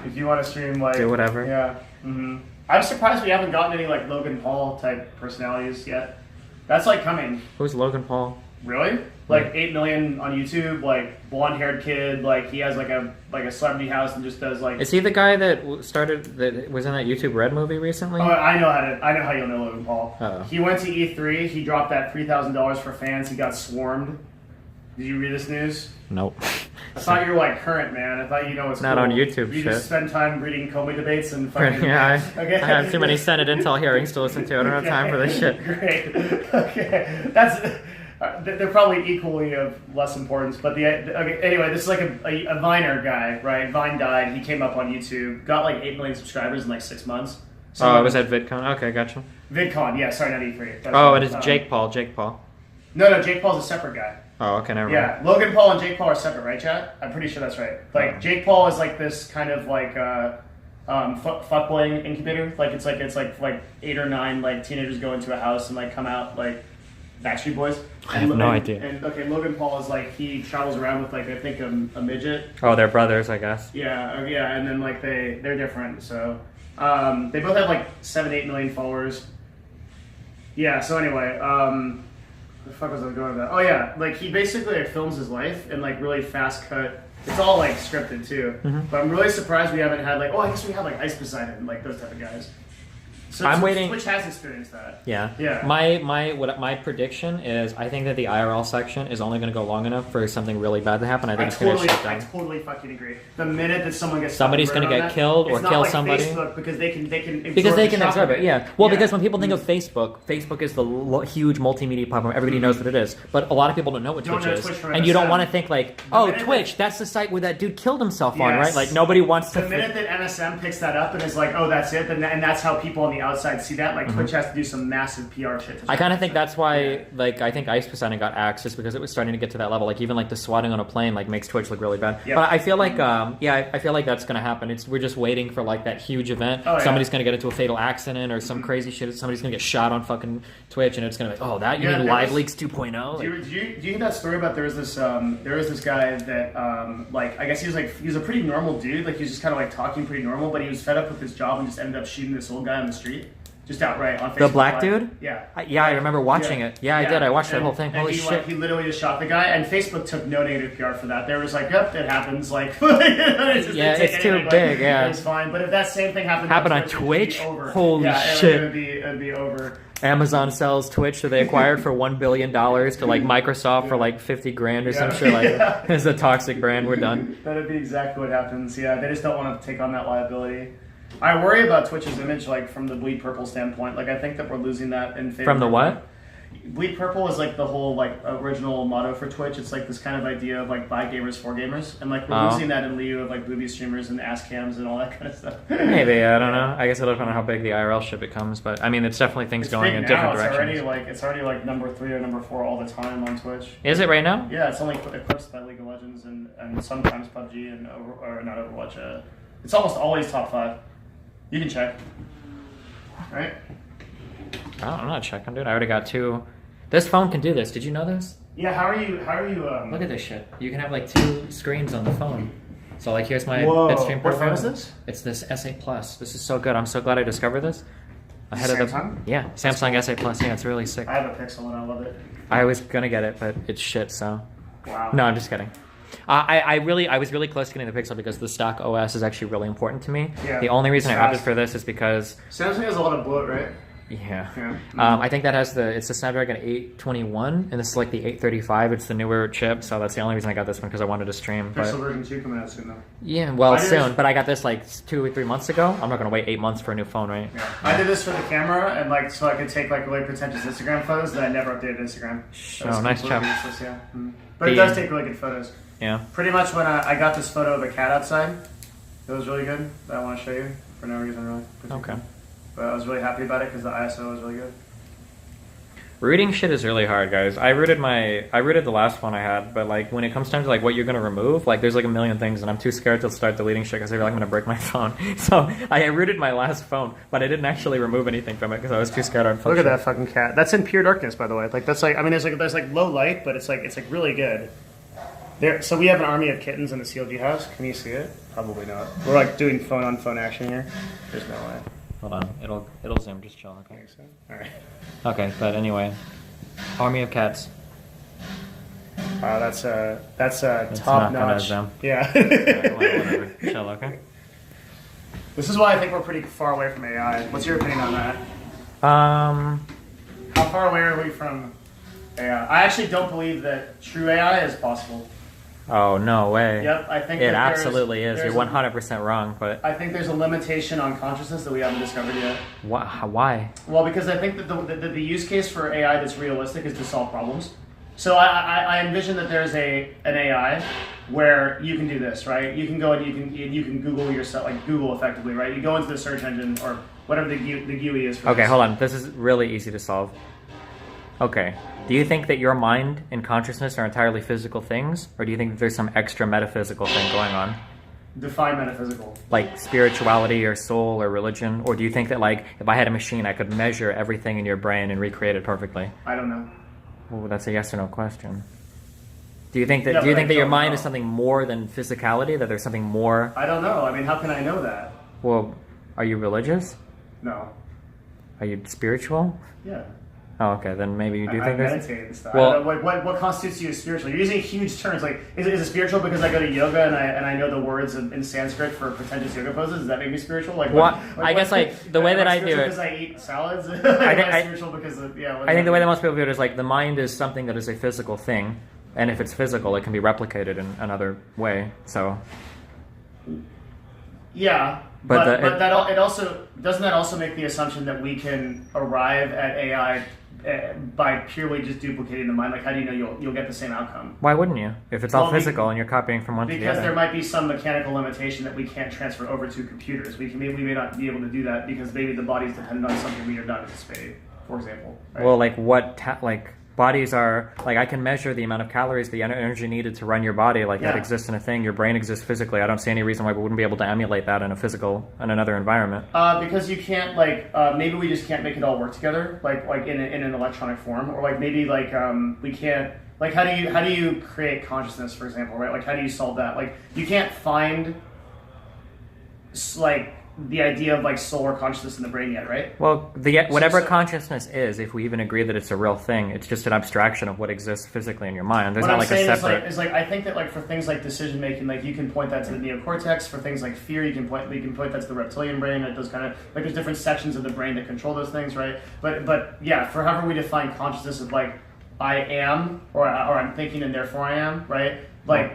If you want to stream, like... Do whatever. Yeah. Mm-hmm. I'm surprised we haven't gotten any, like, Logan Paul type personalities yet. That's, like, coming. Who's Logan Paul? Really? Like, 8 million on YouTube, like, blonde-haired kid, like, he has, like a celebrity house and just does, like... Is he the guy that was in that YouTube Red movie recently? Oh, I know how you'll know Logan Paul. Uh-oh. He went to E3, he dropped that $3,000 for fans, he got swarmed. Did you read this news? Nope. I thought you were, like, current, man. I thought you know what's not cool. on YouTube You shit. just spend time reading Comey debates and fucking... Yeah, okay. I have too many Senate Intel hearings to listen to. I don't have time for this shit. Great. Okay. That's... they're probably equally of less importance, but okay, anyway, this is like a Viner guy, right? Vine died. He came up on YouTube, got like 8 million subscribers in like 6 months. So it was at VidCon. Okay, gotcha. VidCon, yeah. Sorry, not E3. It is Jake Paul. Jake Paul. No, Jake Paul's a separate guy. Oh, okay, never mind. Yeah, Logan Paul and Jake Paul are separate, right, chat? I'm pretty sure that's right. Like Jake Paul is like this kind of like fuckboy incubator. Like it's like 8 or 9 like teenagers go into a house and like come out like Backstreet Boys. I have no idea. And okay, Logan Paul is like he travels around with like I think a midget. Oh, they're brothers, I guess. Yeah, yeah, and then like they're different. So they both have like 7-8 million followers. Yeah. So anyway, the fuck was I going with that? Oh yeah, like he basically like, films his life in like really fast cut. It's all like scripted too. But I'm really surprised we haven't had like I guess we had like Ice Poseidon and like those type of guys. So I'm waiting. Twitch has experienced that. Yeah. Yeah. My prediction is I think that the IRL section is only going to go long enough for something really bad to happen. I think it's going to shut down. I totally fucking agree. The minute that someone gets somebody's going to get killed or kill somebody. Facebook because they can absorb it. Yeah. Well, because when people think of Facebook, Facebook is the huge multimedia platform. Everybody knows what it is, but a lot of people don't know what Twitch is, and you don't want to think like, oh, Twitch. That's the site where that dude killed himself on, right? Like nobody wants to. The minute that MSM picks that up and is like, oh, that's it, and that's how people on the outside see that. Like Twitch has to do some massive PR shit. I kind of think that's why, like, I think Ice Poseidon got axed just because it was starting to get to that level. Like, even like the swatting on a plane, like, makes Twitch look really bad. Yep. But I feel like, I feel like that's gonna happen. We're just waiting for like that huge event. Oh, somebody's gonna get into a fatal accident or some crazy shit. Somebody's gonna get shot on fucking Twitch, and it's gonna be, oh, that you mean Live Leaks 2.0? Do you hear that story about there was this guy that like I guess he was a pretty normal dude. Like he was just kind of like talking pretty normal, but he was fed up with his job and just ended up shooting this old guy on the street. Just outright on Facebook. The black dude? Yeah. I remember watching it. Yeah, I did. I watched that whole thing. Holy shit. Like, he literally just shot the guy, and Facebook took no negative PR for that. They was like, yep, it happens. Like, it's too big, yeah. It's fine. But if that same thing happened on Twitch, holy shit. It'd be over. Amazon sells Twitch that they acquired for $1 billion to like Microsoft for like 50 grand or some shit. Like, it's a toxic brand. We're done. That'd be exactly what happens. Yeah, they just don't want to take on that liability. I worry about Twitch's image, like from the Bleed Purple standpoint. Like I think that we're losing that in favor. From the what? Bleed Purple is like the whole like original motto for Twitch. It's like this kind of idea of like by gamers for gamers, and like we're losing that in lieu of like booby streamers and ass cams and all that kind of stuff. Maybe, I don't know. I guess it'll depend on how big the IRL shit becomes, but I mean, it's definitely things going in different directions. It's already like number 3 or number 4 all the time on Twitch. Is it right now? Yeah, it's only eclipsed by League of Legends and sometimes PUBG and or not Overwatch. It's almost always top 5. You can check. Right? I'm not checking, dude. I already got 2. This phone can do this. Did you know this? Yeah, how are you Look at this shit. You can have like 2 screens on the phone. So like here's my What Bitstream profile. phone is this? It's this S8 Plus. This is so good. I'm so glad I discovered this. Samsung? Yeah, Samsung S8 Plus. Yeah, it's really sick. I have a Pixel and I love it. I was gonna get it, but it's shit, so. Wow. No, I'm just kidding. I was really close to getting the Pixel because the stock OS is actually really important to me. Yeah, the only reason I opted for this is because Samsung has a lot of bloat, right? Yeah. I think that has it's the Snapdragon 821, and this is like the 835. It's the newer chip, so that's the only reason I got this one because I wanted to stream. Pixel version 2 coming out soon, though. Yeah, well, soon. But I got this like 2 or 3 months ago. I'm not gonna wait 8 months for a new phone, right? Yeah. I did this for the camera and like so I could take like really pretentious Instagram photos. Then I never updated Instagram. Oh, nice job. Useless, yeah. But it does take really good photos. Yeah. Pretty much when I got this photo of a cat outside, it was really good. That I want to show you for no reason really. Okay. But I was really happy about it because the ISO was really good. Rooting shit is really hard, guys. I rooted the last one I had, but like when it comes time to like what you're gonna remove, like there's like a million things, and I'm too scared to start deleting shit because I feel like I'm gonna break my phone. So I rooted my last phone, but I didn't actually remove anything from it because I was too scared I'd Look at that fucking cat. That's in pure darkness, by the way. Like that's like there's like low light, but it's like really good. There. So we have an army of kittens in the CLG house. Can you see it? Probably not. We're like doing phone on phone action here. There's no way. Hold on, it'll zoom. Just chill. Okay. I think so. All right. Okay, but anyway, army of cats. Wow, that's top notch. Yeah. Whatever. Chill. Okay. This is why I think we're pretty far away from AI. What's your opinion on that? How far away are we from AI? I actually don't believe that true AI is possible. Oh, no way. Yep, I think it absolutely is. You're 100% wrong, but I think there's a limitation on consciousness that we haven't discovered yet. Why? Well, because I think that the use case for AI that's realistic is to solve problems. So I envision that there's an AI where you can do this, right? You can go and you can Google yourself, like Google effectively, right? You go into the search engine or whatever the GUI is for Okay, this. hold on. This is really easy to solve. Okay. Do you think that your mind and consciousness are entirely physical things, or do you think that there's some extra metaphysical thing going on? Define metaphysical. Like spirituality or soul or religion? Or do you think that, like, if I had a machine, I could measure everything in your brain and recreate it perfectly? I don't know. Well, that's a yes or no question. Do you think that Yeah, do you but think I that your don't mind know. is something more than physicality? That there's something more? I don't know. I mean, how can I know that? Well, are you religious? No. Are you spiritual? Yeah. Oh, okay. Then maybe you do I think there's. meditate and stuff. Well- I don't know, what constitutes you as spiritual? You're using huge terms. Like, is it spiritual because I go to yoga and I know the words in Sanskrit for pretentious yoga poses? Does that make me spiritual? Like, What? I guess, like, the way that I do it- Because I eat salads. think Am I- spiritual because of, yeah. I think the way that most people view it is like the mind is something that is a physical thing, and if it's physical, it can be replicated in another way. So, Yeah, But but it also doesn't that also make the assumption that we can arrive at AI by purely just duplicating the mind? Like, how do you know you'll get the same outcome? why wouldn't you? If it's all Well, physical and you're copying from one to the Because other. there might be some mechanical limitation that we can't transfer over to computers. We may not be able to do that because maybe the body's dependent on something we are not anticipating, for example. Right? Well, like bodies are like I can measure the amount of calories, the energy needed to run your body, like that Yeah. exists in a thing. Your brain exists physically. I don't see any reason why we wouldn't be able to emulate that in another environment. Because you can't maybe we just can't make it all work together like in an electronic form, or like maybe we can't how do you create consciousness, for example, right? Like, how do you solve that? Like, you can't find the idea of soul or consciousness in the brain yet, right? Well, whatever so- consciousness is, if we even agree that it's a real thing, it's just an abstraction of what exists physically in your mind. There's What not I'm like a saying separate. is I think that for things like decision making, you can point that to the neocortex. For things like fear, you can point that to the reptilian brain. That those kind of there's different sections of the brain that control those things, right? But yeah, for however we define consciousness of I am or I'm thinking and therefore I am, right?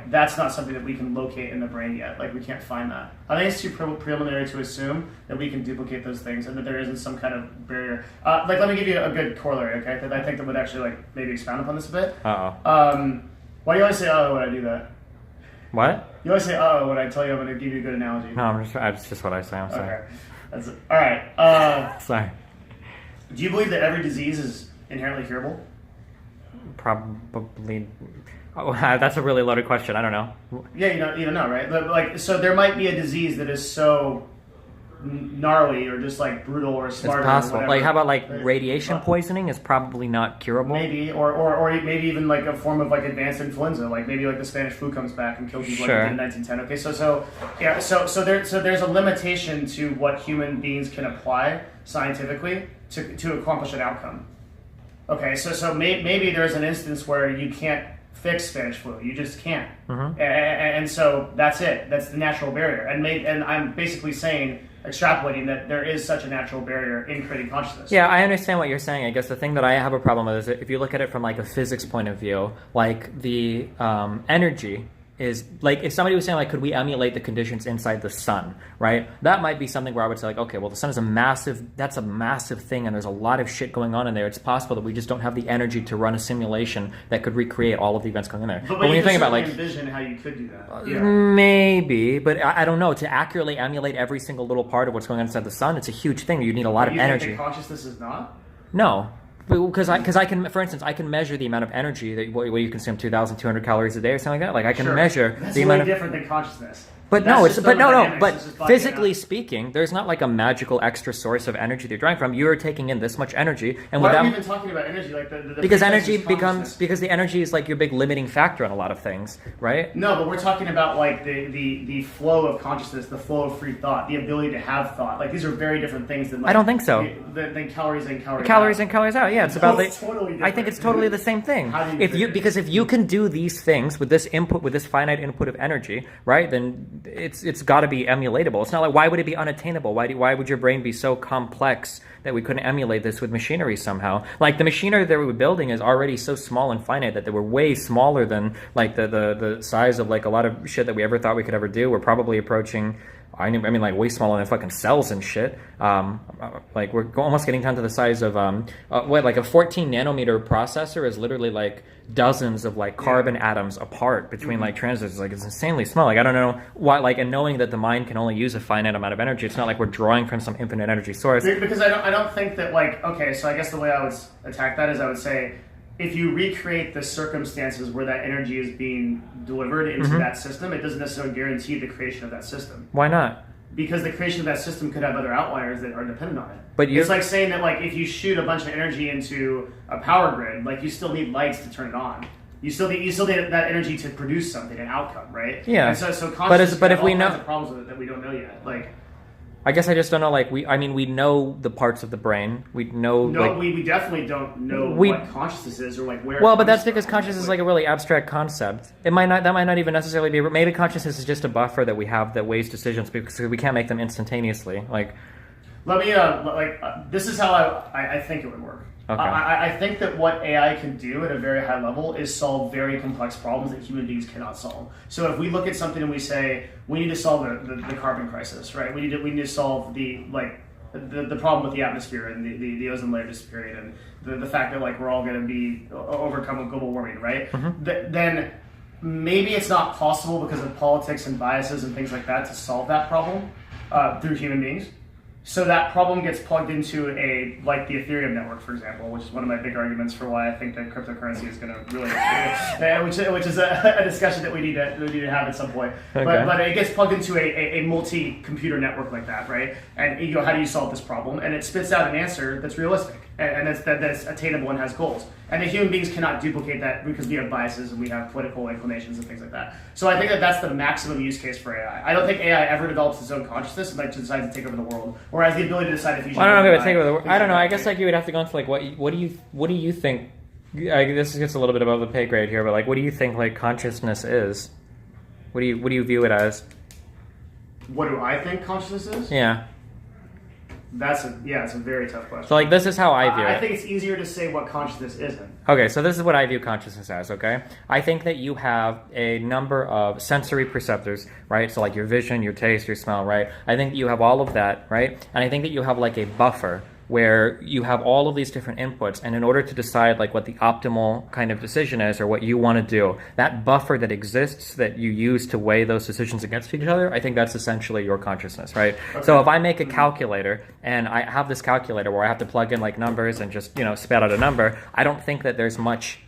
That's not something that we can locate in the brain yet. We can't find that. I think it's too preliminary to assume that we can duplicate those things and that there isn't some kind of barrier. Let me give you a good corollary, okay? That I think that would actually maybe expound upon this a bit. Why do you always say "oh" when I do that? What? You always say "oh" when I tell you I'm going to give you a good analogy. No, it's just what I say. I'm sorry. Okay. That's it. All right. Sorry. Do you believe that every disease is inherently curable? Probably. Oh, that's a really loaded question. I don't know. Yeah, you don't know, right? But, so there might be a disease that is so gnarly or just brutal or It's smart. possible. Or whatever, How about right? radiation poisoning is probably not curable. Maybe, or maybe even a form of advanced influenza, maybe the Spanish flu comes back and kills people Sure. in 1910. Okay, so there's a limitation to what human beings can apply scientifically to accomplish an outcome. Okay, so maybe there's an instance where you can't fix Spanish flu, you just can't, and so that's it. That's the natural barrier, and I'm basically extrapolating that there is such a natural barrier in creating consciousness. Yeah, I understand what you're saying. I guess the thing that I have a problem with is that if you look at it from a physics point of view, the energy is if somebody was saying could we emulate the conditions inside the sun, right? That might be something where I would say okay, well, the sun is a massive thing and there's a lot of shit going on in there. It's possible that we just don't have the energy to run a simulation that could recreate all of the events going in there. But when you think about envision how you could do that. Yeah. Maybe, but I don't know. To accurately emulate every single little part of what's going on inside the sun, it's a huge thing. You need a lot of You energy. think that consciousness is not? No. Because I can, for instance, I can measure the amount of energy that what you consume, 2,200 calories a day or something like that. I can Sure. measure That's the way amount of. different than consciousness. But That's no, just it's but no. thermodynamics. But It's just body physically dynamics. speaking, there's not a magical extra source of energy that you're drawing from. You are taking in this much energy, and Why are without we even talking about energy? The because precursor energy is consciousness. because the energy is your big limiting factor on a lot of things, right? No, but we're talking about the flow of consciousness, the flow of free thought, the ability to have thought. These are very different things than I don't think so. Than calories in, calories Calories out. in, calories out. Yeah, it's about No, it's totally I think different. it's totally the same thing. How do you figure it? Because if you can do these things with this input, with this finite input of energy, right? Then it's got to be emulatable. It's not why would it be unattainable? Why would your brain be so complex that we couldn't emulate this with machinery somehow? The machinery that we were building is already so small and finite that they were way smaller than the size of a lot of shit that we ever thought we could ever do. We're probably approaching. I mean, way smaller than fucking cells and shit. We're almost getting down to the size of a 14 nanometer processor is literally dozens of carbon atoms apart between transistors. It's insanely small. I don't know why. And knowing that the mind can only use a finite amount of energy, it's not we're drawing from some infinite energy source. Because I don't think that okay. So I guess the way I would attack that is I would say if you recreate the circumstances where that energy is being delivered into that system, it doesn't necessarily guarantee the creation of that system. Why not? Because the creation of that system could have other outliers that are dependent on it. But it's like saying that like if you shoot a bunch of energy into a power grid, like you still need lights to turn it on. You still need that energy to produce something, an outcome, right? Yeah. And so consciousness but if all we kinds know of problems with it that we don't know yet. Like, I guess I just don't know. Like we know the parts of the brain. We know. No, we definitely don't know what consciousness is or like where. Well, but that's because consciousness is like a really abstract concept. That might not even necessarily be. Maybe consciousness is just a buffer that we have that weighs decisions because we can't make them instantaneously. Like, let me this is how I think it would work. Okay. I think that what AI can do at a very high level is solve very complex problems that human beings cannot solve. So if we look at something and we say we need to solve the carbon crisis, right? We need to solve the problem with the atmosphere and the ozone layer disappearing and the fact that like we're all going to be overcome with global warming, right? Then maybe it's not possible because of politics and biases and things like that to solve that problem through human beings. So that problem gets plugged into the Ethereum network, for example, which is one of my big arguments for why I think that cryptocurrency is going to really, which is a discussion that we need to have at some point. Okay. But it gets plugged into a multi-computer network like that, right? And you go, how do you solve this problem? And it spits out an answer that's realistic and that's attainable and has goals. And the human beings cannot duplicate that because we have biases and we have political inclinations and things like that. So I think that that's the maximum use case for AI. I don't think AI ever develops its own consciousness and like to decide to take over the world, or has the ability to decide if you should. I don't know if it would take over the world. I don't know. I guess like you would have to go into like what do you think? This gets a little bit above the pay grade here, but like what do you think like consciousness is? What do you view it as? What do I think consciousness is? Yeah. It's a very tough question. So like this is how I view it. I think it's easier to say what consciousness isn't. Okay, so this is what I view consciousness as, okay? I think that you have a number of sensory perceptors, right? So like your vision, your taste, your smell, right? I think you have all of that, right? And I think that you have like a buffer where you have all of these different inputs, and in order to decide like what the optimal kind of decision is or what you want to do, that buffer that exists that you use to weigh those decisions against each other, I think that's essentially your consciousness, right? Okay. So if I make a calculator and I have this calculator where I have to plug in like numbers and just, spit out a number, I don't think that there's much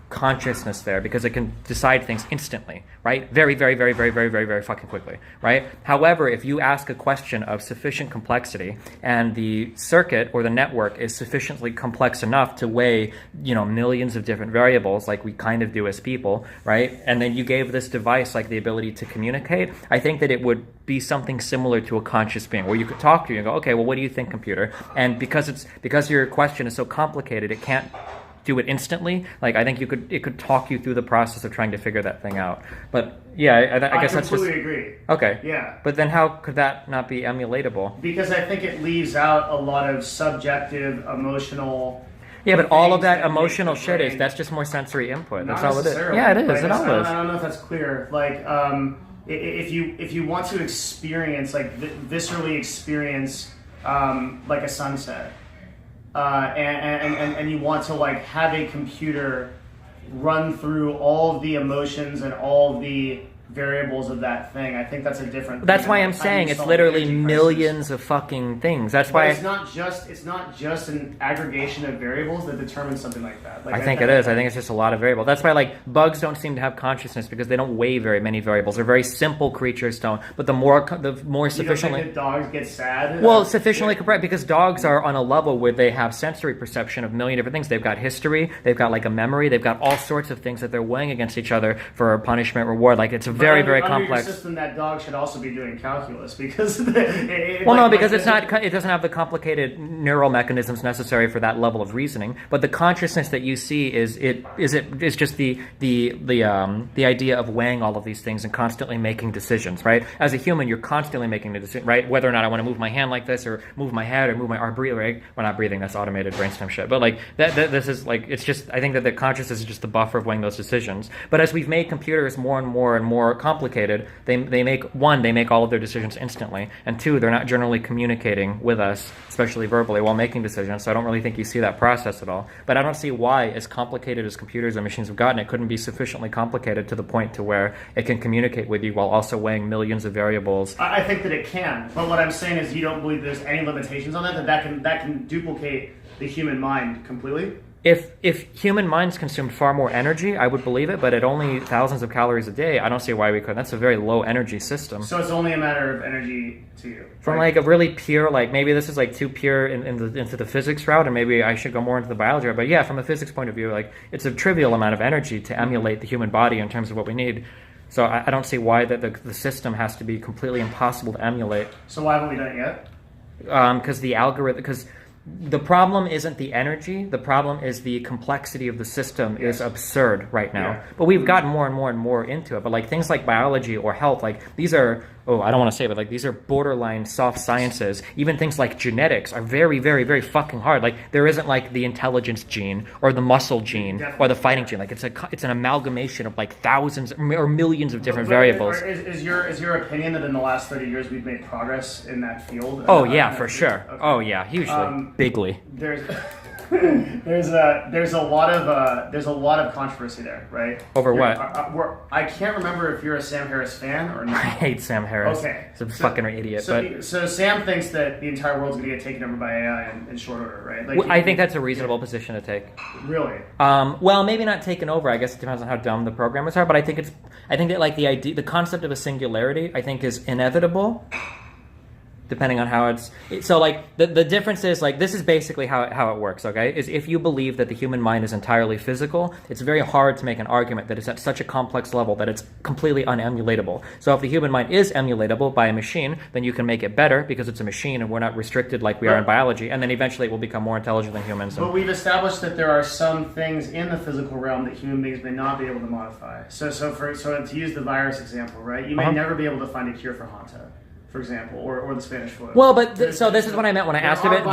consciousness there because it can decide things instantly, right? Very, very, very, very, very, very, very fucking quickly, right? However, if you ask a question of sufficient complexity and the circuit or the network is sufficiently complex enough to weigh, millions of different variables like we kind of do as people, right? And then you gave this device like the ability to communicate, I think that it would be something similar to a conscious being where you could talk to you and go, okay, well, what do you think, computer? And because your question is so complicated, it can't do it instantly. Like I think it could talk you through the process of trying to figure that thing out. But yeah, I guess that's just. I completely agree. Okay. Yeah. But then how could that not be emulatable? Because I think it leaves out a lot of subjective, emotional. Yeah, but all of that emotional shit that's just more sensory input. That's all it is. Yeah, it is. Like, it all is. I don't know if that's clear. Like, if you want to experience, like, viscerally experience, like a sunset. And you want to like have a computer run through all of the emotions and all of the variables of that thing. I think that's a different. That's why I'm saying it's literally millions of fucking things. That's why it's not just an aggregation of variables that determines something like that. Like, I think it is. I think it's just a lot of variables. That's why like bugs don't seem to have consciousness because they don't weigh very many variables. They're very simple creatures don't. But the more sufficiently. You don't think that dogs get sad? Well, sufficiently correct because dogs are on a level where they have sensory perception of a million different things. They've got history. They've got like a memory. They've got all sorts of things that they're weighing against each other for punishment, reward. Like it's a very, very complex. Under your system, that dog should also be doing calculus because. Because it's not. It doesn't have the complicated neural mechanisms necessary for that level of reasoning. But the consciousness that you see is just the idea of weighing all of these things and constantly making decisions. Right? As a human, you're constantly making the decision. Right? Whether or not I want to move my hand like this or move my head or move my arm. Right? We're not breathing. That's automated brainstem shit. But like that. This is like it's just. I think that the consciousness is just the buffer of weighing those decisions. But as we've made computers more and more complicated, they make all of their decisions instantly, and two, they're not generally communicating with us, especially verbally, while making decisions. So I don't really think you see that process at all. But I don't see why, as complicated as computers and machines have gotten, it couldn't be sufficiently complicated to the point to where it can communicate with you while also weighing millions of variables. I think that it can, but what I'm saying is you don't believe there's any limitations on that can duplicate the human mind completely. If human minds consumed far more energy, I would believe it, but at only thousands of calories a day, I don't see why we couldn't. That's a very low energy system. So it's only a matter of energy to you. From like a really pure, like maybe this is like too pure into the physics route, and maybe I should go more into the biology route. But yeah, from a physics point of view, like it's a trivial amount of energy to emulate the human body in terms of what we need. So I don't see why the system has to be completely impossible to emulate. So why haven't we done it yet? Because the algorithm, because the problem isn't the energy. The problem is the complexity of the system is absurd right now. Yeah. But we've gotten more and more and more into it. But like things like biology or health, like these are, I don't want to say it, but like these are borderline soft sciences. Even things like genetics are very, very, very fucking hard. Like there isn't like the intelligence gene or the muscle gene or the fighting gene. Like it's an amalgamation of like thousands or millions of different variables. Is your opinion that in the last 30 years we've made progress in that field? Oh yeah, for sure. Okay. Oh yeah, hugely, bigly. There's a lot of controversy there, right? Over what? I can't remember if you're a Sam Harris fan or not. I hate Sam Harris. Okay, he's a fucking idiot. So Sam thinks that the entire world's going to get taken over by AI in short order, right? Like I think that's a reasonable position to take. Really? Well, maybe not taken over. I guess it depends on how dumb the programmers are. But I think that like the concept of a singularity, I think, is inevitable. Depending on how it's so like the difference is like this is basically how it works, okay? Is if you believe that the human mind is entirely physical, it's very hard to make an argument that it's at such a complex level that it's completely unemulatable. So if the human mind is emulatable by a machine, then you can make it better because it's a machine and we're not restricted like we are in biology, and then eventually it will become more intelligent than humans. But we've established that there are some things in the physical realm that human beings may not be able to modify. So to use the virus example, right? You may never be able to find a cure for Hanta, for example, or the Spanish flu. Well, but this is what I meant when I asked you it.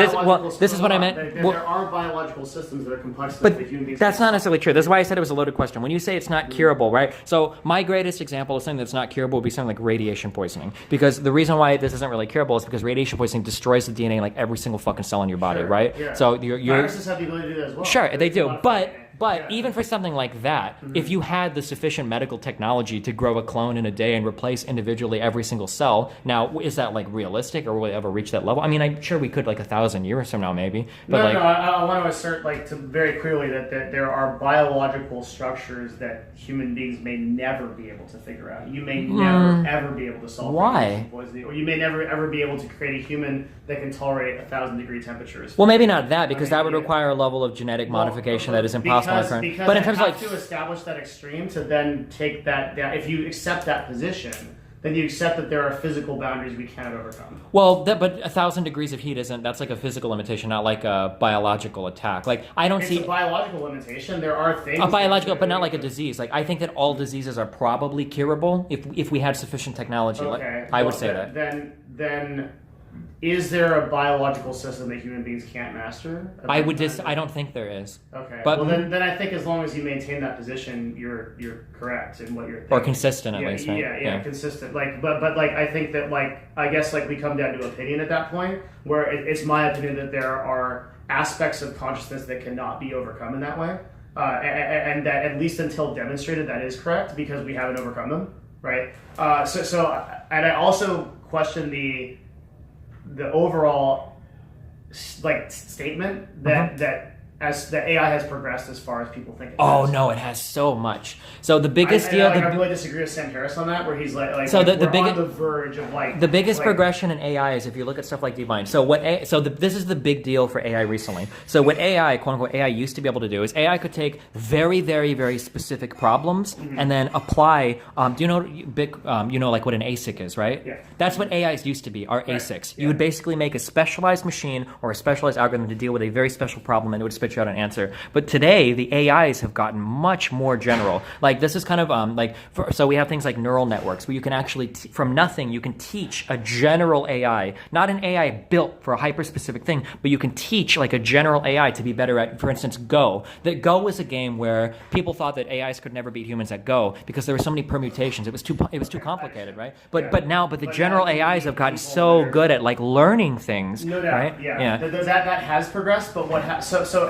This is what I meant. There are biological systems that are complex. But that's not necessarily true. This is why I said it was a loaded question. When you say it's not curable, right? So my greatest example of something that's not curable would be something like radiation poisoning. Because the reason why this isn't really curable is because radiation poisoning destroys the DNA in like every single fucking cell in your body, right? Yeah. So viruses have the ability to do that as well. Sure, they do. But even for something like that, if you had the sufficient medical technology to grow a clone in a day and replace individually every single cell, now is that like realistic, or will we ever reach that level? I mean, I'm sure we could like 1,000 years from now, maybe. But I want to assert very clearly that there are biological structures that human beings may never be able to figure out. You may never ever be able to solve radiation poisoning, or you may never ever be able to create a human that can tolerate 1,000-degree temperatures. Well, maybe not that, because that would require a level of genetic modification that is impossible. Because but in terms of to establish that extreme to then take that if you accept that position, then you accept that there are physical boundaries we cannot overcome. Well, but 1,000 degrees of heat that's like a physical limitation, not like a biological attack. Like it's a biological limitation. There are things a biological, but not like a disease. Like I think that all diseases are probably curable if we had sufficient technology. Okay. Like I would say that. Then. Is there a biological system that human beings can't master? I don't think there is. Okay. But then I think as long as you maintain that position, you're correct in what you're thinking. Or consistent at least, right? Yeah, consistent. But I think that I guess we come down to opinion at that point, where it's my opinion that there are aspects of consciousness that cannot be overcome in that way, and that at least until demonstrated, that is correct because we haven't overcome them, right? And I also question the overall statement that as the AI has progressed as far as people think it has. No, it has so much. So the biggest deal... I really disagree with Sam Harris on that, where he's on the verge of the biggest progression in AI is if you look at stuff like DeepMind. So this is the big deal for AI recently. So what AI, quote unquote, AI used to be able to do is AI could take very, very, very specific problems and then apply... do you know like what an ASIC is, right? Yeah. That's what AIs used to be, are ASICs. Yeah. You would basically make a specialized machine or a specialized algorithm to deal with a very special problem, and it would spit you out an answer. But today, the AIs have gotten much more general. Like this is kind of so we have things like neural networks where you can actually, from nothing, you can teach a general AI, not an AI built for a hyper-specific thing, but you can teach like a general AI to be better at, for instance, Go. That Go was a game where people thought that AIs could never beat humans at Go because there were so many permutations. It was too complicated, right? But the general AIs have gotten so good at like learning things. No doubt, right? Yeah. That has progressed, but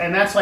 and that's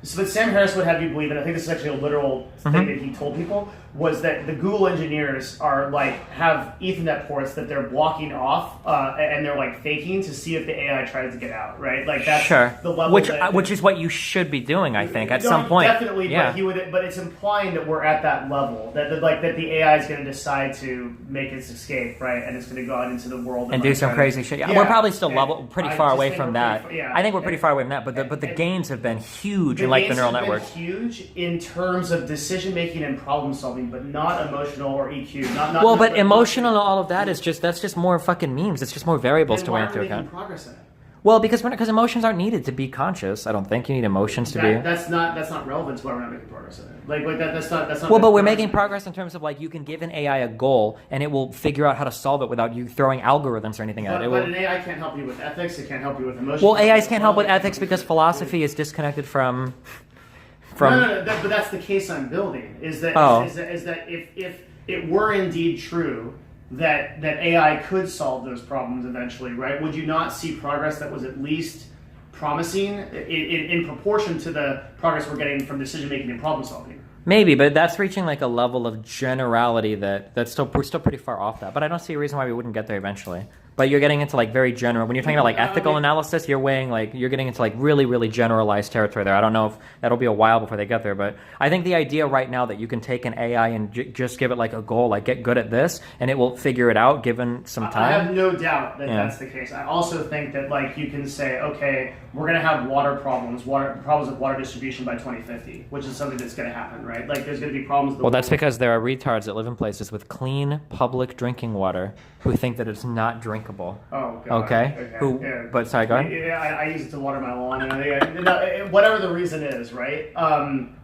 So what Sam Harris would have you believe, and I think this is actually a literal thing that he told people, was that the Google engineers are have Ethernet ports that they're blocking off and they're faking to see if the AI tries to get out, right? That's the level. Which is what you should be doing, I think, at some point. Definitely, yeah. But it's implying that we're at that level, that the AI is going to decide to make its escape, right? And it's going to go out into the world and do some crazy shit. Yeah, we're probably still pretty far away from that. I think we're pretty far away from that, but the gains have been huge in the neural networks. Huge in terms of decision making and problem solving, but not emotional or EQ. But emotional and all of that is just more fucking memes. It's just more variables to weigh into account. Progress in it? Well, because emotions aren't needed to be conscious. I don't think you need emotions to be. That's not relevant to why we're not making progress in it. That's not. Well, but we're making progress in terms of you can give an AI a goal and it will figure out how to solve it without you throwing algorithms or anything at it. But an AI can't help you with ethics. It can't help you with emotions. Well, AIs can't help with ethics because philosophy is disconnected from. No, but that's the case I'm building. Is that if it were indeed true that AI could solve those problems eventually, right? Would you not see progress that was at least promising in proportion to the progress we're getting from decision making and problem solving? Maybe, but that's reaching a level of generality that's we're still pretty far off that. But I don't see a reason why we wouldn't get there eventually. But you're getting into very general. When you're talking about ethical analysis, you're weighing you're getting into really, really generalized territory there. I don't know if that'll be a while before they get there, but I think the idea right now that you can take an AI and just give it a goal, get good at this, and it will figure it out given some time. I have no doubt that that's the case. I also think that you can say, okay, we're going to have problems with water distribution by 2050, which is something that's going to happen, right? There's going to be problems. Well, that's because there are retards that live in places with clean public drinking water who think that it's not drinkable. Oh, God. Okay. But sorry, go ahead. Yeah, I use it to water my lawn, and whatever the reason is, right?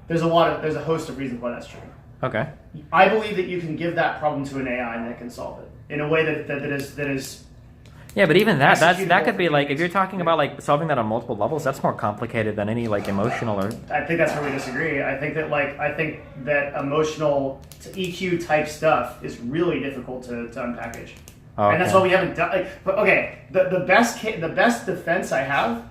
There's a host of reasons why that's true. Okay. I believe that you can give that problem to an AI and it can solve it in a way that is. Yeah, but even that could be if you're talking about solving that on multiple levels, that's more complicated than any emotional or. I think that's where we disagree. I think that emotional EQ type stuff is really difficult to unpackage. Oh, and that's why we haven't done. But okay, the best defense I have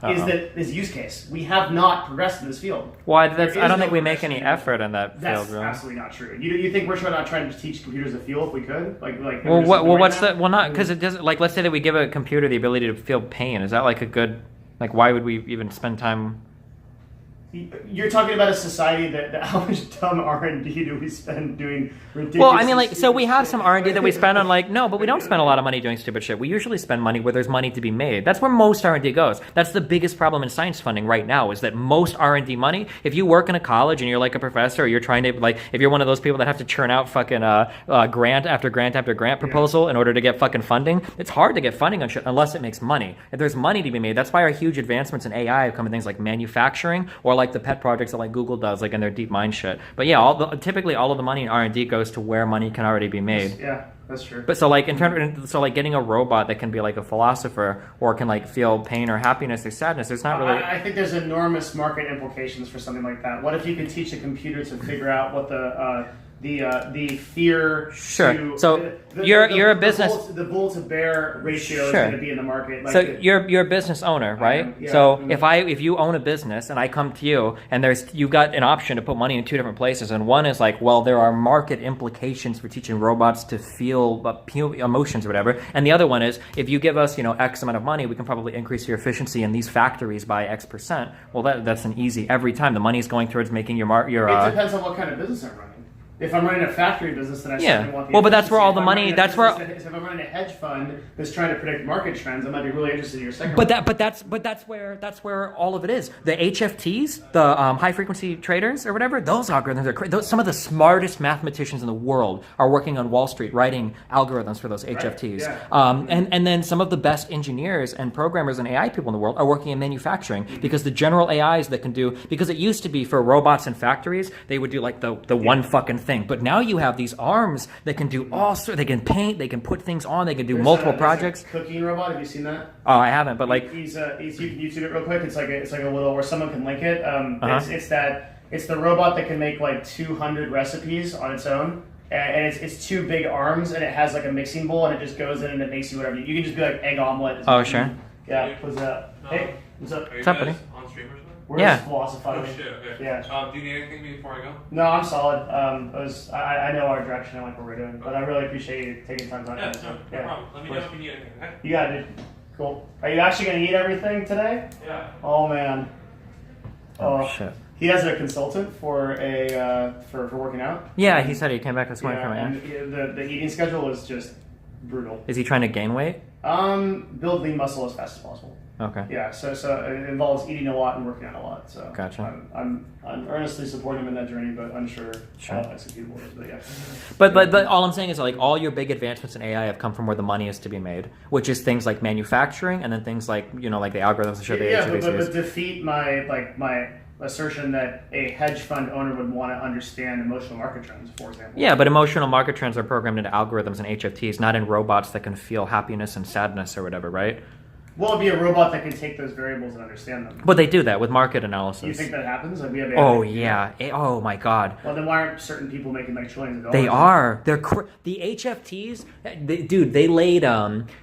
is use case. We have not progressed in this field. Well, I don't think we make any effort in that field. That's absolutely not true. You think we're not trying to teach computers to feel if we could? Not because it doesn't. Let's say that we give a computer the ability to feel pain. Is that a good? Why would we even spend time? You're talking about a society that how much dumb R&D do we spend doing ridiculous? Well, I mean, so we have some R&D that we spend on no, but we don't spend a lot of money doing stupid shit. We usually spend money where there's money to be made. That's where most R&D goes. That's the biggest problem in science funding right now is that most R&D money, if you work in a college and you're a professor, or you're trying to if you're one of those people that have to churn out fucking grant after grant after grant proposal in order to get fucking funding, it's hard to get funding on shit unless it makes money. If there's money to be made, that's why our huge advancements in AI have come in things like manufacturing or the pet projects that Google does in their deep mind shit. But yeah, typically all of the money in R&D goes to where money can already be made. Yeah, that's true. But getting a robot that can be a philosopher or can feel pain or happiness or sadness, there's not really. I think there's enormous market implications for something like that. What if you could teach a computer to figure out what the fear to you're a business the bull to bear ratio is going to be in the market. So you're a business owner, right? So if you own a business and I come to you and you've got an option to put money in two different places, and one is there are market implications for teaching robots to feel emotions or whatever, and the other one is if you give us X amount of money, we can probably increase your efficiency in these factories by X percent. Well, that's an easy every time the money is going towards making your It depends on what kind of business I'm running. If I'm running a factory business, then I certainly want the. Well, but that's where all the money. If I'm running a hedge fund that's trying to predict market trends, I might be really interested in your second. But that's where all of it is. The HFTs, the high frequency traders or whatever, those algorithms are some of the smartest mathematicians in the world are working on Wall Street writing algorithms for those HFTs. Yeah. And then some of the best engineers and programmers and AI people in the world are working in manufacturing because the general AIs that can do because it used to be for robots in factories they would do the one fucking thing, but now you have these arms that can do all sorts. They can paint, they can put things on, they can do multiple projects. Cooking robot, have you seen that? Oh, I haven't, but he's you can YouTube it real quick. It's like a little where someone can link it. It's the robot that can make 200 recipes on its own. And it's two big arms, and it has a mixing bowl, and it just goes in and it makes you whatever. You can just be egg omelet. Oh, sure. Yeah, what's up? Hey, what's up? Are you guys on stream or something? We're Yeah. just philosophizing. Oh shit. Okay. Yeah. Do you need anything before I go? No, I'm solid. I know our direction and like what we're doing, but I really appreciate you taking time to talk Yeah, to me. no, no problem. Let me know if you need anything. Okay? You got it. Cool. Are you actually gonna eat everything today? Yeah. Oh man. Oh shit. He has a consultant for for working out. Yeah, he said he came back this morning from and it. the eating schedule is just brutal. Is he trying to gain weight? Build lean muscle as fast as possible. Okay. Yeah, so it involves eating a lot and working out a lot. So Gotcha. I'm earnestly supporting him in that journey, but unsure Sure. how executable it is. But yeah. But all I'm saying is like all your big advancements in AI have come from where the money is to be made, which is things like manufacturing and then things like like the algorithms that show the Yeah, HVACs. but defeat my assertion that a hedge fund owner would want to understand emotional market trends, for example. Yeah, but emotional market trends are programmed into algorithms and HFTs, not in robots that can feel happiness and sadness or whatever, right? Well, it'd be a robot that can take those variables and understand them. But they do that with market analysis. Do you think that happens? Like we have Oh yeah. Oh my God. Well, then why aren't certain people making like trillions of dollars? They are. They're the HFTs. Dude, they laid.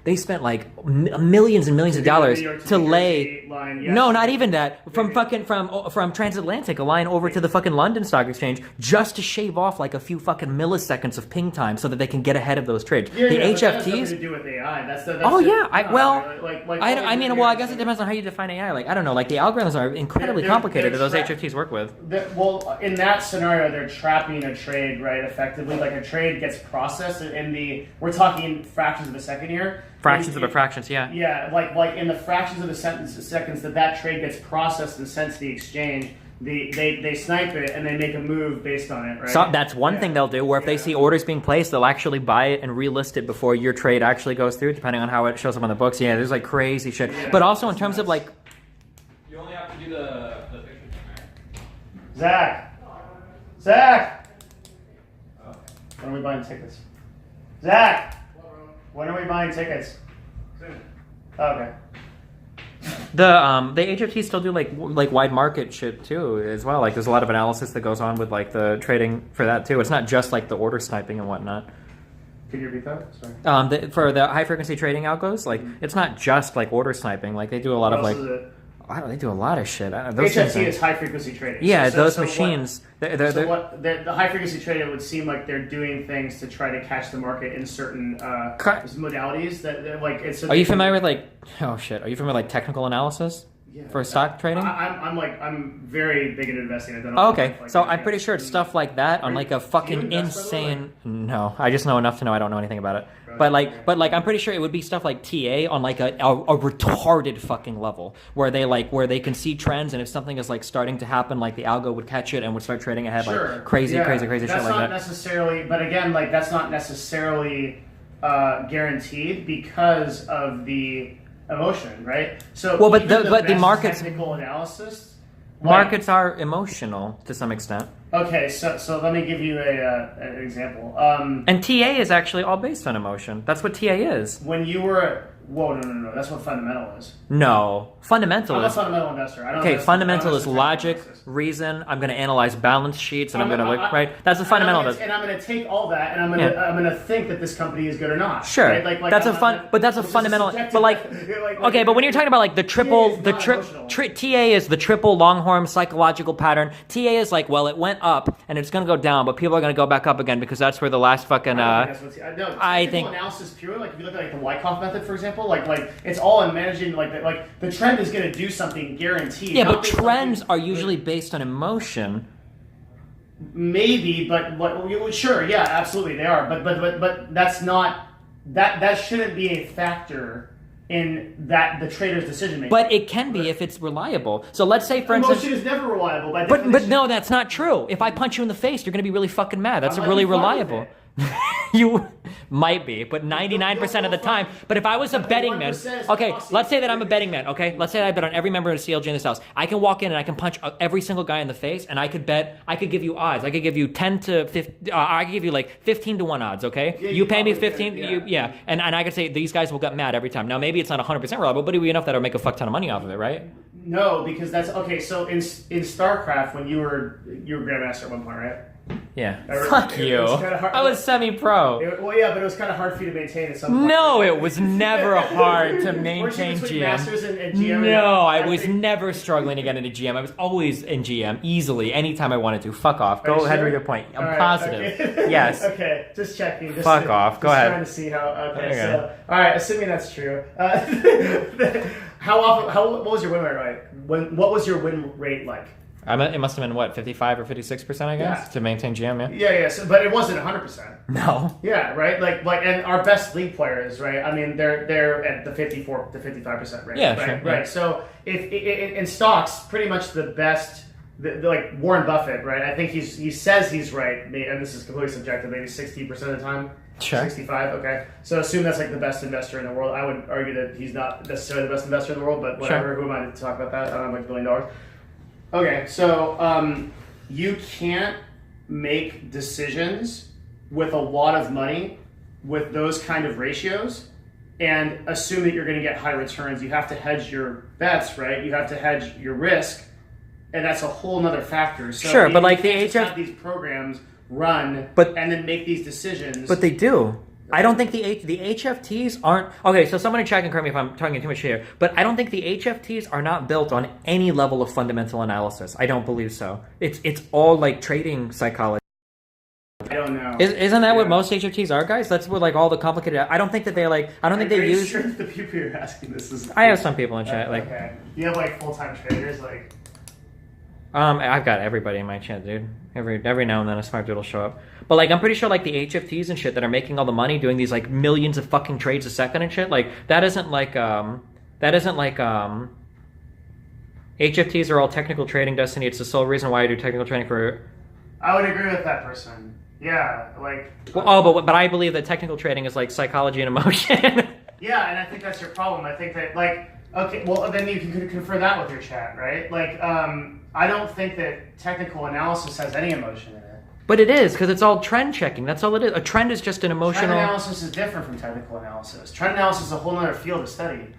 They spent like millions and millions of dollars to lay. Line, yes. No, not even that. From transatlantic, a line over to the fucking London Stock Exchange, just to shave off like a few fucking milliseconds of ping time, so that they can get ahead of those trades. Yeah, the but that has HFTs. nothing to do with AI. That's Oh it. yeah. No, I mean, well, I guess it depends on how you define AI. Like, I don't know. Like, the algorithms are incredibly complicated that those HFTs work with. Well, in that scenario, they're trapping a trade, right? Effectively, like a trade gets processed we're talking fractions of a second here. Fractions of a fractions, yeah. Yeah, like in the fractions of a seconds that trade gets processed and sent to the exchange. They snipe it and they make a move based on it, right? So that's one thing they'll do, where if they see orders being placed, they'll actually buy it and relist it before your trade actually goes through, depending on how it shows up on the books. Yeah, there's like crazy shit. Yeah, but also in terms of like... You only have to do the picture. Zach! When are we buying tickets? Zach! When are we buying tickets? Soon. Okay. The HFTs still do like wide market shit too as well. Like there's a lot of analysis that goes on with like the trading for that too. It's not just like the order sniping and whatnot. Can you repeat that? Sorry. For the high frequency trading algos, like it's not just like order sniping. Like they do a lot of What like else is it? I don't know, they do a lot of shit. I don't know, those things HFT are- is high frequency trading. yeah, So those what- machines. the high frequency trading would seem like they're doing things to try to catch the market in certain modalities. That like it's. Are you familiar with like? Oh shit! Are you familiar with like technical analysis for stock trading? I'm very big into investing. I've done Oh, okay, so I'm pretty sure it's stuff like that on like a do you fucking invest, by the way? insane. No, I just know enough to know I don't know anything about it. But like I'm pretty sure it would be stuff like TA on like a retarded fucking level where they can see trends, and if something is like starting to happen, like the algo would catch it and would start trading ahead like crazy shit like that's that. not necessarily, but again, like that's not necessarily guaranteed because of the emotion, right? So Well, but even the best markets- technical analysis. Markets are emotional to some extent, Okay, so let me give you an example. and TA is actually all based on emotion. That's what TA is. When you were no, that's what fundamental is. No, fundamental I'm a is fundamental investor. I don't okay. invest- Fundamental I don't is invest in logic, analysis. reason. I'm going to analyze balance sheets, and I'm going to I- right. That's the fundamental. And I'm going to take all that, and I'm going to think that this company is good or not. Sure, right? Like that's I'm a fun, not- but that's a which is fundamental. subjective- But like, okay, but when you're talking about like the triple, is the not tri- emotional. TA is the triple Longhorn psychological pattern. TA is like, well, it went up and it's going to go down, but people are going to go back up again because that's where the last fucking. I I think think- analysis pure. Like if you look at like the Wyckoff method, for example, like it's all in managing like the trend is going to do something guaranteed. Yeah, not but based on trends things- are usually based on emotion. maybe, but sure, yeah, absolutely they are. But that's not that shouldn't be a factor in the trader's decision making. But it can be if it's reliable. So let's say, for instance. Emotion is never reliable by But definition. no, that's not true. If I punch you in the face, you're going to be really fucking mad. That's I might really be fine with reliable. it. You might be, but 99% of the time. But if I was a betting man, 1% is okay, possible. let's say that I'm a betting man, okay? Let's say I bet on every member of CLG in this house. I can walk in and I can punch every single guy in the face, and I could give you odds. I could give you 10 to 50, I could give you like 15 to 1 odds, okay? Yeah, you you pay me probably 15, could, yeah. And I could say these guys will get mad every time. Now, maybe it's not 100% reliable, but it'll be enough that I'll make a fuck ton of money off of it, right? No, because that's okay. So in StarCraft, when you were Grandmaster at one point, right? Yeah. I Fuck it you. was kinda hard- I was semi-pro. Well, yeah, but it was kind of hard for you to maintain at some point. No, it was never hard to Weren't you maintain between GM. Masters and GM? No, I was think- never struggling to get into GM. I was always in GM easily, anytime I wanted to. Fuck off. Are Go you ahead sure? with your point. I'm All right, positive. okay. Yes. Okay, just checking. Just Fuck off. Go just ahead. Trying to see how. Okay, Okay. so all right, assuming that's true. How often? What was your win rate like? What was your win rate like? It must have been what, 55 or 56%, I guess, Yeah. to maintain GM. Yeah. Yeah. So, but it wasn't 100%. No. Yeah, right. And our best league players, right? I mean, they're at the 54 to 55% range. Yeah, right? sure, Right. yeah. So if in stocks, pretty much the best. Like Warren Buffett, right? I think he says he's right, and this is completely subjective. Maybe 60% of the time. Sure. 65. Okay. So assume that's like the best investor in the world. I would argue that he's not necessarily the best investor in the world, but whatever. Sure. Who am I to talk about that? I don't have like $1 billion. Okay. So you can't make decisions with a lot of money with those kind of ratios and assume that you're going to get high returns. You have to hedge your bets, right? You have to hedge your risk. And that's a whole nother factor. So Sure, but you like the can't just HF have these programs run But- and then make these decisions. But they do. I don't think the HFTs aren't... Okay, so someone in chat can correct me if I'm talking too much here, but I don't think the HFTs are not built on any level of fundamental analysis. I don't believe so. It's all like trading psychology. I don't know. Isn't that what Yeah. most HFTs are, guys? That's what like all the complicated... I don't think that they like... I don't think Are they you use... sure that the people you're asking this is... I have some people in chat, like... Okay. You have like full-time traders, like... I've got everybody in my chat, dude. Every now and then a smart dude will show up. But like I'm pretty sure like the HFTs and shit that are making all the money doing these like millions of fucking trades a second and shit, like that isn't like HFTs are all technical trading, Destiny. It's the sole reason why I do technical trading for I would agree with that person. Yeah, like... well, but I believe that technical trading is like psychology and emotion. Yeah, and I think that's your problem. I think that, like... Okay, well, then you can confer that with your chat, right? Like, I don't think that technical analysis has any emotion in it. But it is, because it's all trend checking. That's all it is. A trend is just an emotional... Trend analysis is different from technical analysis. Trend analysis is a whole other field of study.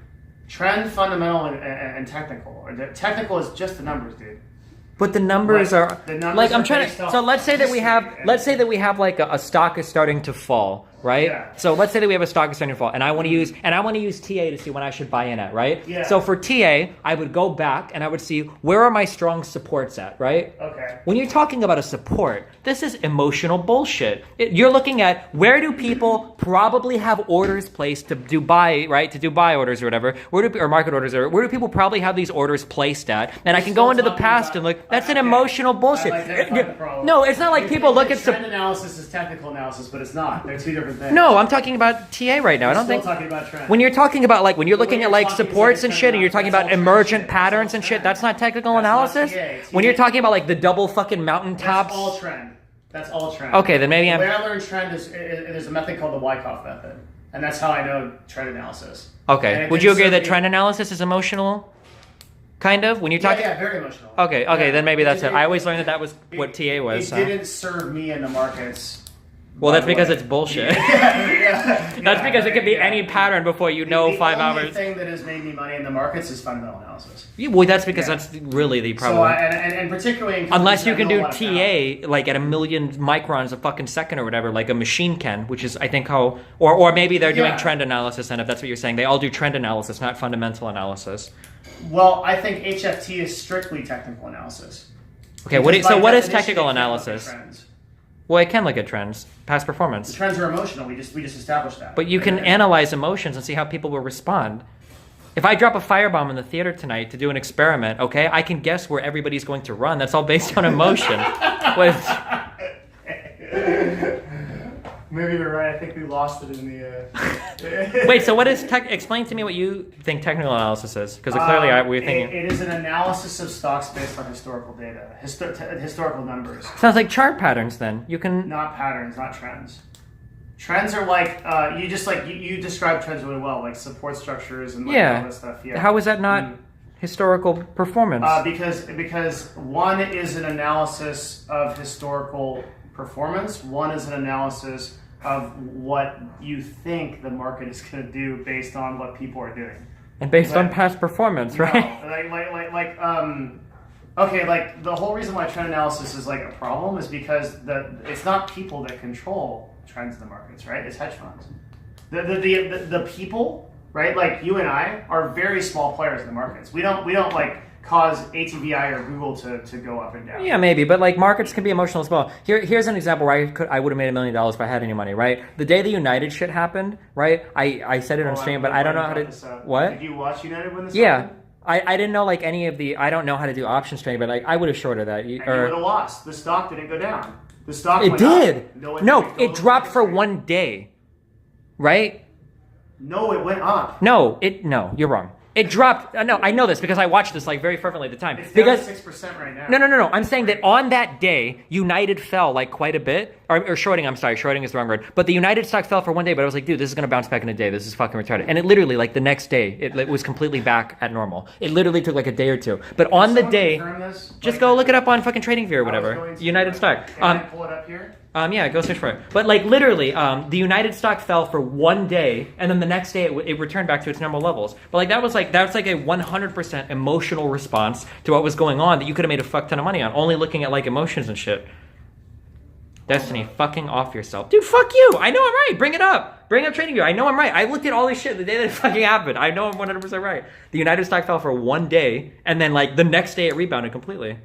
Trend, fundamental, and technical. Technical is just the numbers, dude. But the numbers Like, are the numbers like I'm are trying based to. off So let's say that we have history. like a stock is starting to fall, right? Yeah. So let's say that we have a stock is starting to fall, and I want to use TA to see when I should buy in at, right? Yeah. So for TA, I would go back and I would see where are my strong supports at, right? Okay. When you're talking about a support, this is emotional bullshit. You're looking at where do people probably have orders placed to do buy, right? To do buy orders or whatever, or market orders, or where do people probably have these orders placed at? And I can go Still into the talking past about- and look. That's an okay. emotional bullshit. I identified the problem. No, it's not like You people think look that at trend analysis is technical analysis, but it's not. They're two different things. No, I'm talking about TA right now. I don't Still think talking about trend. when you're talking about like when you're The way looking at you're like talking is supports like and shit, and you're talking that's about all trend emergent shit. patterns That's all and shit, trend. that's not technical That's not analysis. TA. When you're talking about like the double fucking mountaintops. That's all trend. That's all trend. Okay, then maybe the I'm. way I learned trend is there's a method called the Wyckoff method, and that's how I know trend analysis. And Okay, it would you didn't agree serve that me- trend analysis is emotional? Kind of. When you're Yeah, talking. yeah, very emotional. Okay, Yeah. then maybe that's it. I always learned that was what TA was. It So. didn't serve me in the markets. Well, by that's the because way. it's bullshit. Yeah, That's because it could be yeah. any pattern before you know the 5 only hours. thing that has made me money in the markets is fundamental analysis. Yeah, well, that's because Yeah. that's really the problem. So, and particularly in Unless you companies can that do know a lot about. TA like at a million microns a fucking second or whatever, like a machine can, which is I think how, or maybe they're doing Yeah. trend analysis, and if that's what you're saying, they all do trend analysis, not fundamental analysis. Well, I think HFT is strictly technical analysis. Okay, Because so by what is definition, technical it can't look at analysis? trends. Well, I can look at trends, past The performance, trends are emotional. We just established that. but you can And- analyze emotions and see how people will respond. If I drop a firebomb in the theater tonight to do an experiment, okay, I can guess where everybody's going to run. That's all based on emotion. Maybe you're right. I think we lost it in the. Wait, so what is explain to me what you think technical analysis is? Because clearly we're thinking. It is an analysis of stocks based on historical data, historical numbers, Sounds like chart patterns then. You can. not patterns, not trends. Trends are like you describe trends really well, like support structures and like all Yeah. this stuff. Yeah. How is that not historical performance? Because one is an analysis of historical performance. One is an analysis of what you think the market is going to do based on what people are doing. and based on like- past performance, right? No, Okay, like the whole reason why trend analysis is like a problem is because it's not people that control trends in the markets, right? It's hedge funds. The people, right? Like you and I are very small players in the markets. We don't like cause ATVI or Google to go up and down. Yeah, maybe, but like markets can be emotional as well. Here's an example where I would have made $1 million if I had any money, right? The day the United shit happened, right? I said it on stream, but I don't know how to. What? Did you watch United when this Yeah. happened? I didn't know like any of the. I don't know how to do options trading, but like I would have shorted that. And you would have lost. The stock didn't go down. The stock It went did. up. No, it dropped for 1 day, right? No, it went up. No, you're wrong. It dropped. No, I know this because I watched this like very fervently at the time. It's down Because to 6% right now. No. I'm saying that on that day, United fell like quite a bit. Or shorting, I'm sorry, shorting is the wrong word. But the United stock fell for 1 day, but I was like, dude, this is going to bounce back in a day. This is fucking retarded. And it literally, like the next day, it was completely back at normal. It literally took like a day or two. But on the day, just go look it up on fucking TradingView or whatever. United stock. Can I pull it up here? Yeah, go search for it. But like literally, the United stock fell for 1 day, and then the next day it returned back to its normal levels. But like that was like a 100% emotional response to what was going on that you could have made a fuck ton of money on, only looking at like emotions and shit. Destiny, fucking off yourself, dude. Fuck you. I know I'm right. Bring it up. Bring up TradingView. I know I'm right. I looked at all this shit the day that it fucking happened. I know I'm 100% right. The United stock fell for 1 day, and then like the next day it rebounded completely.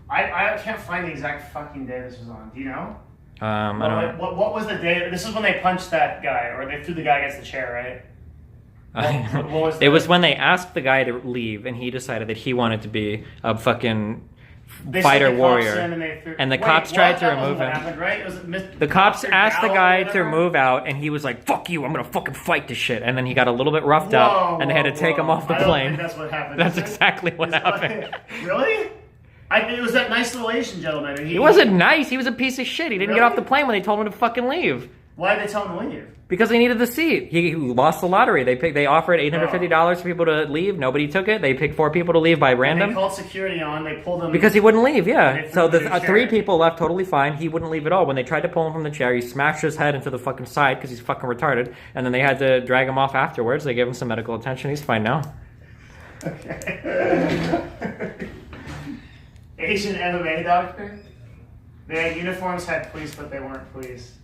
I can't find the exact fucking day this was on. Do you know? I don't know. What was the day? This is when they punched that guy, or they threw the guy against the chair, right? What was it was when they asked the guy to leave, and he decided that he wanted to be a fucking fighter warrior. And the cops tried to remove him. Happened, right? The cops asked the guy to move out, and he was like, "Fuck you! I'm gonna fucking fight this shit." And then he got a little bit roughed up, and they had to take him off the plane. I don't think that's what happened. That's exactly what happened. Really? It was that nice little Asian gentleman. And he wasn't nice. He was a piece of shit. He didn't get off the plane when they told him to fucking leave. Why did they tell him to leave? Because they needed the seat. He lost the lottery. They offered $850 for people to leave. Nobody took it. They picked 4 people to leave by random. And they called security on. They pulled him because he wouldn't leave. Yeah. So the 3 chair. people left totally fine. He wouldn't leave at all. When they tried to pull him from the chair, he smashed his head into the fucking side because he's fucking retarded. And then they had to drag him off afterwards. They gave him some medical attention. He's fine now. Okay. Asian MMA doctor. They had uniforms, had police, but they weren't police.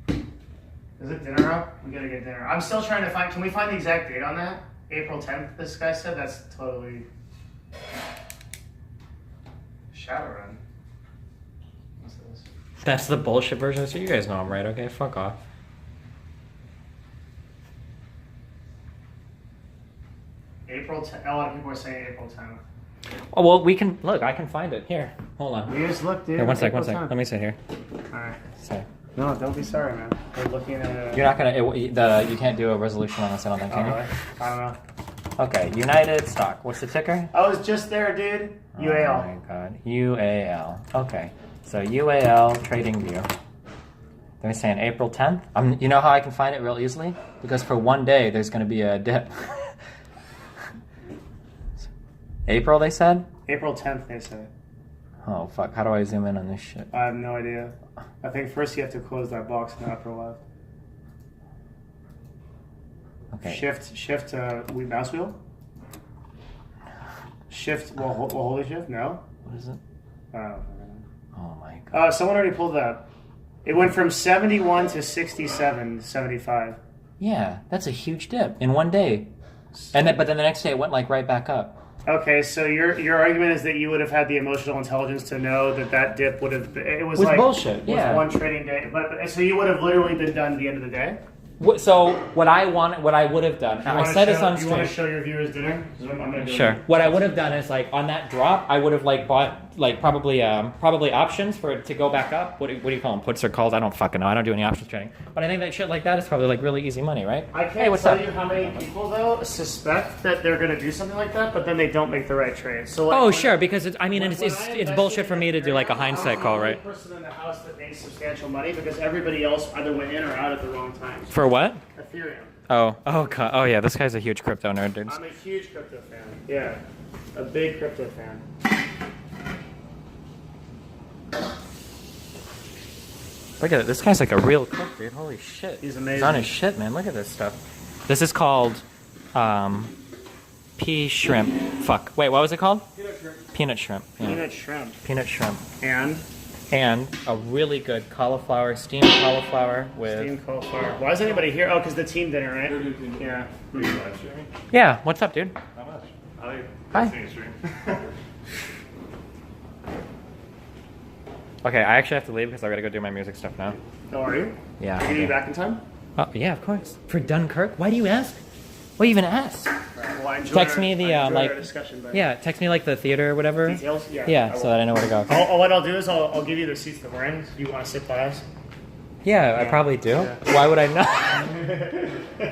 Is it dinner up? We gotta get dinner. I'm still trying to find. Can we find the exact date on that? April 10th. This guy said that's totally. Shadowrun. What's this? That's the bullshit version. So you guys know I'm right. Okay, fuck off. April 10th. A lot of people are saying April 10th. Oh well, we can look. I can find it here. Hold on. You just look, dude. Here, one sec. April 10th. Let me sit here. All right. Sorry. No, don't be sorry, man. We're looking at. You're not gonna. You can't do a resolution on this. I don't think. Can you? I don't know. Okay. United stock. What's the ticker? I was just there, dude. UAL. Oh my god. UAL. Okay. So UAL TradingView. They're saying April 10th. You know how I can find it real easily? Because for 1 day there's going to be a dip. April, they said? April 10th, they said. Oh, fuck. How do I zoom in on this shit? I have no idea. I think first you have to close that box in the upper left. Okay. Shift, mouse wheel? Shift, well, holy shift? No? What is it? Oh my god. Someone already pulled it up. It went from 71 to 67, 75. Yeah, that's a huge dip in 1 day. But then the next day it went like right back up. Okay, so your argument is that you would have had the emotional intelligence to know that dip would have it was like bullshit. Yeah, 1 trading day. But so you would have literally been done at the end of the day. So what I would have done, I said this on stream. You want to show your viewers dinner? Sure. What I would have done is like on that drop, I would have like bought like probably options for it to go back up. What do you call them? Puts or calls? I don't fucking know. I don't do any options trading. But I think that shit like that is probably like really easy money, right? I can't tell you how many people though suspect that they're going to do something like that, but then they don't make the right trade. So like, sure, because it's bullshit for me to do like a hindsight call, right? I'm the only person in the house that makes substantial money because everybody else either went in or out at the wrong time. For what? Ethereum. Oh god. Oh yeah, this guy's a huge crypto nerd, dude. I'm a huge crypto fan. Yeah, a big crypto fan. Look at it. This guy's like a real cook, dude. Holy shit. He's amazing. He's on his shit, man. Look at this stuff. This is called pea shrimp. Fuck. Wait, what was it called? Peanut shrimp. Yeah. Peanut shrimp. Peanut shrimp. And A really good cauliflower, steamed cauliflower with... steamed cauliflower. Why is anybody here? Oh, because the team dinner, right? Yeah. Yeah, what's up, dude? How much? I Hi. Okay, I actually have to leave because I gotta go do my music stuff now. Oh, are you? Yeah. Can you be back in time? Oh, yeah, of course. For Dunkirk? Why do you ask? Why do you even ask? Well, I enjoyed Text me the, I enjoyed like- our discussion, but Yeah, text me like the theater or whatever. details. Yeah. Yeah, I so will. that I know where to go. What I'll do is I'll give you the seats that we're in. If you want to sit by us. Yeah, I probably do. Why would I not?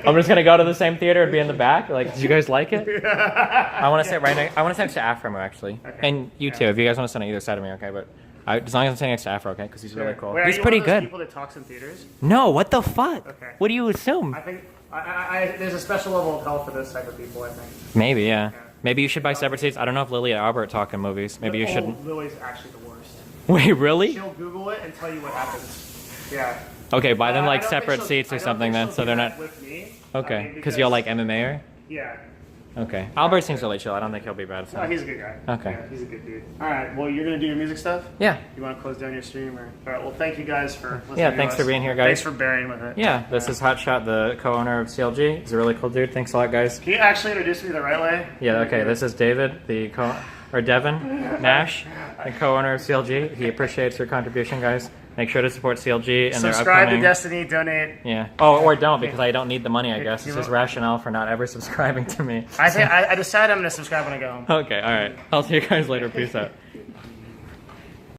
I'm just gonna go to the same theater and be in the back. Like, did you guys like it? I want to sit right next. I want to sit next to Afro actually, Okay. and you too. If you guys want to sit on either side of me, okay. But as long as I'm sitting next to Afro, okay, because he's really cool. Wait, are He's you pretty one of those good. People that talks in theaters. No, what the fuck? Okay. What do you assume? I think there's a special level of hell for this type of people. I think. Maybe, yeah. Maybe you should buy separate seats. I don't know if Lily and Albert talk in movies. Maybe you shouldn't. Lily's actually the worst. Wait, really? She'll Google it and tell you what happens. Yeah. Okay, buy them I like don't think separate she'll- seats I or don't something think then, she'll so do they're that not. with me. Okay, I mean, because you're like MMA. Yeah. Okay, Albert seems really chill. I don't think he'll be bad. Oh, he's a good guy. Okay. Yeah, he's a good dude. All right. Well, you're gonna do your music stuff. Yeah. You want to close down your stream, or all right? Well, thank you guys for listening. Yeah, to thanks us. for being here, guys. Thanks for bearing with it. Yeah, this is Hotshot, the co-owner of CLG. He's a really cool dude. Thanks a lot, guys. Can you actually introduce me the right way? Yeah, okay, this is David, Devin Nash, the co-owner of CLG. He appreciates your contribution, guys. Make sure to support CLG and their Subscribe upcoming... to Destiny. Donate. Yeah. Oh, or don't, because I don't need the money, I guess. It's his rationale for not ever subscribing to me. I decide I'm gonna subscribe when I go home. Okay, alright. I'll see you guys later. Peace out.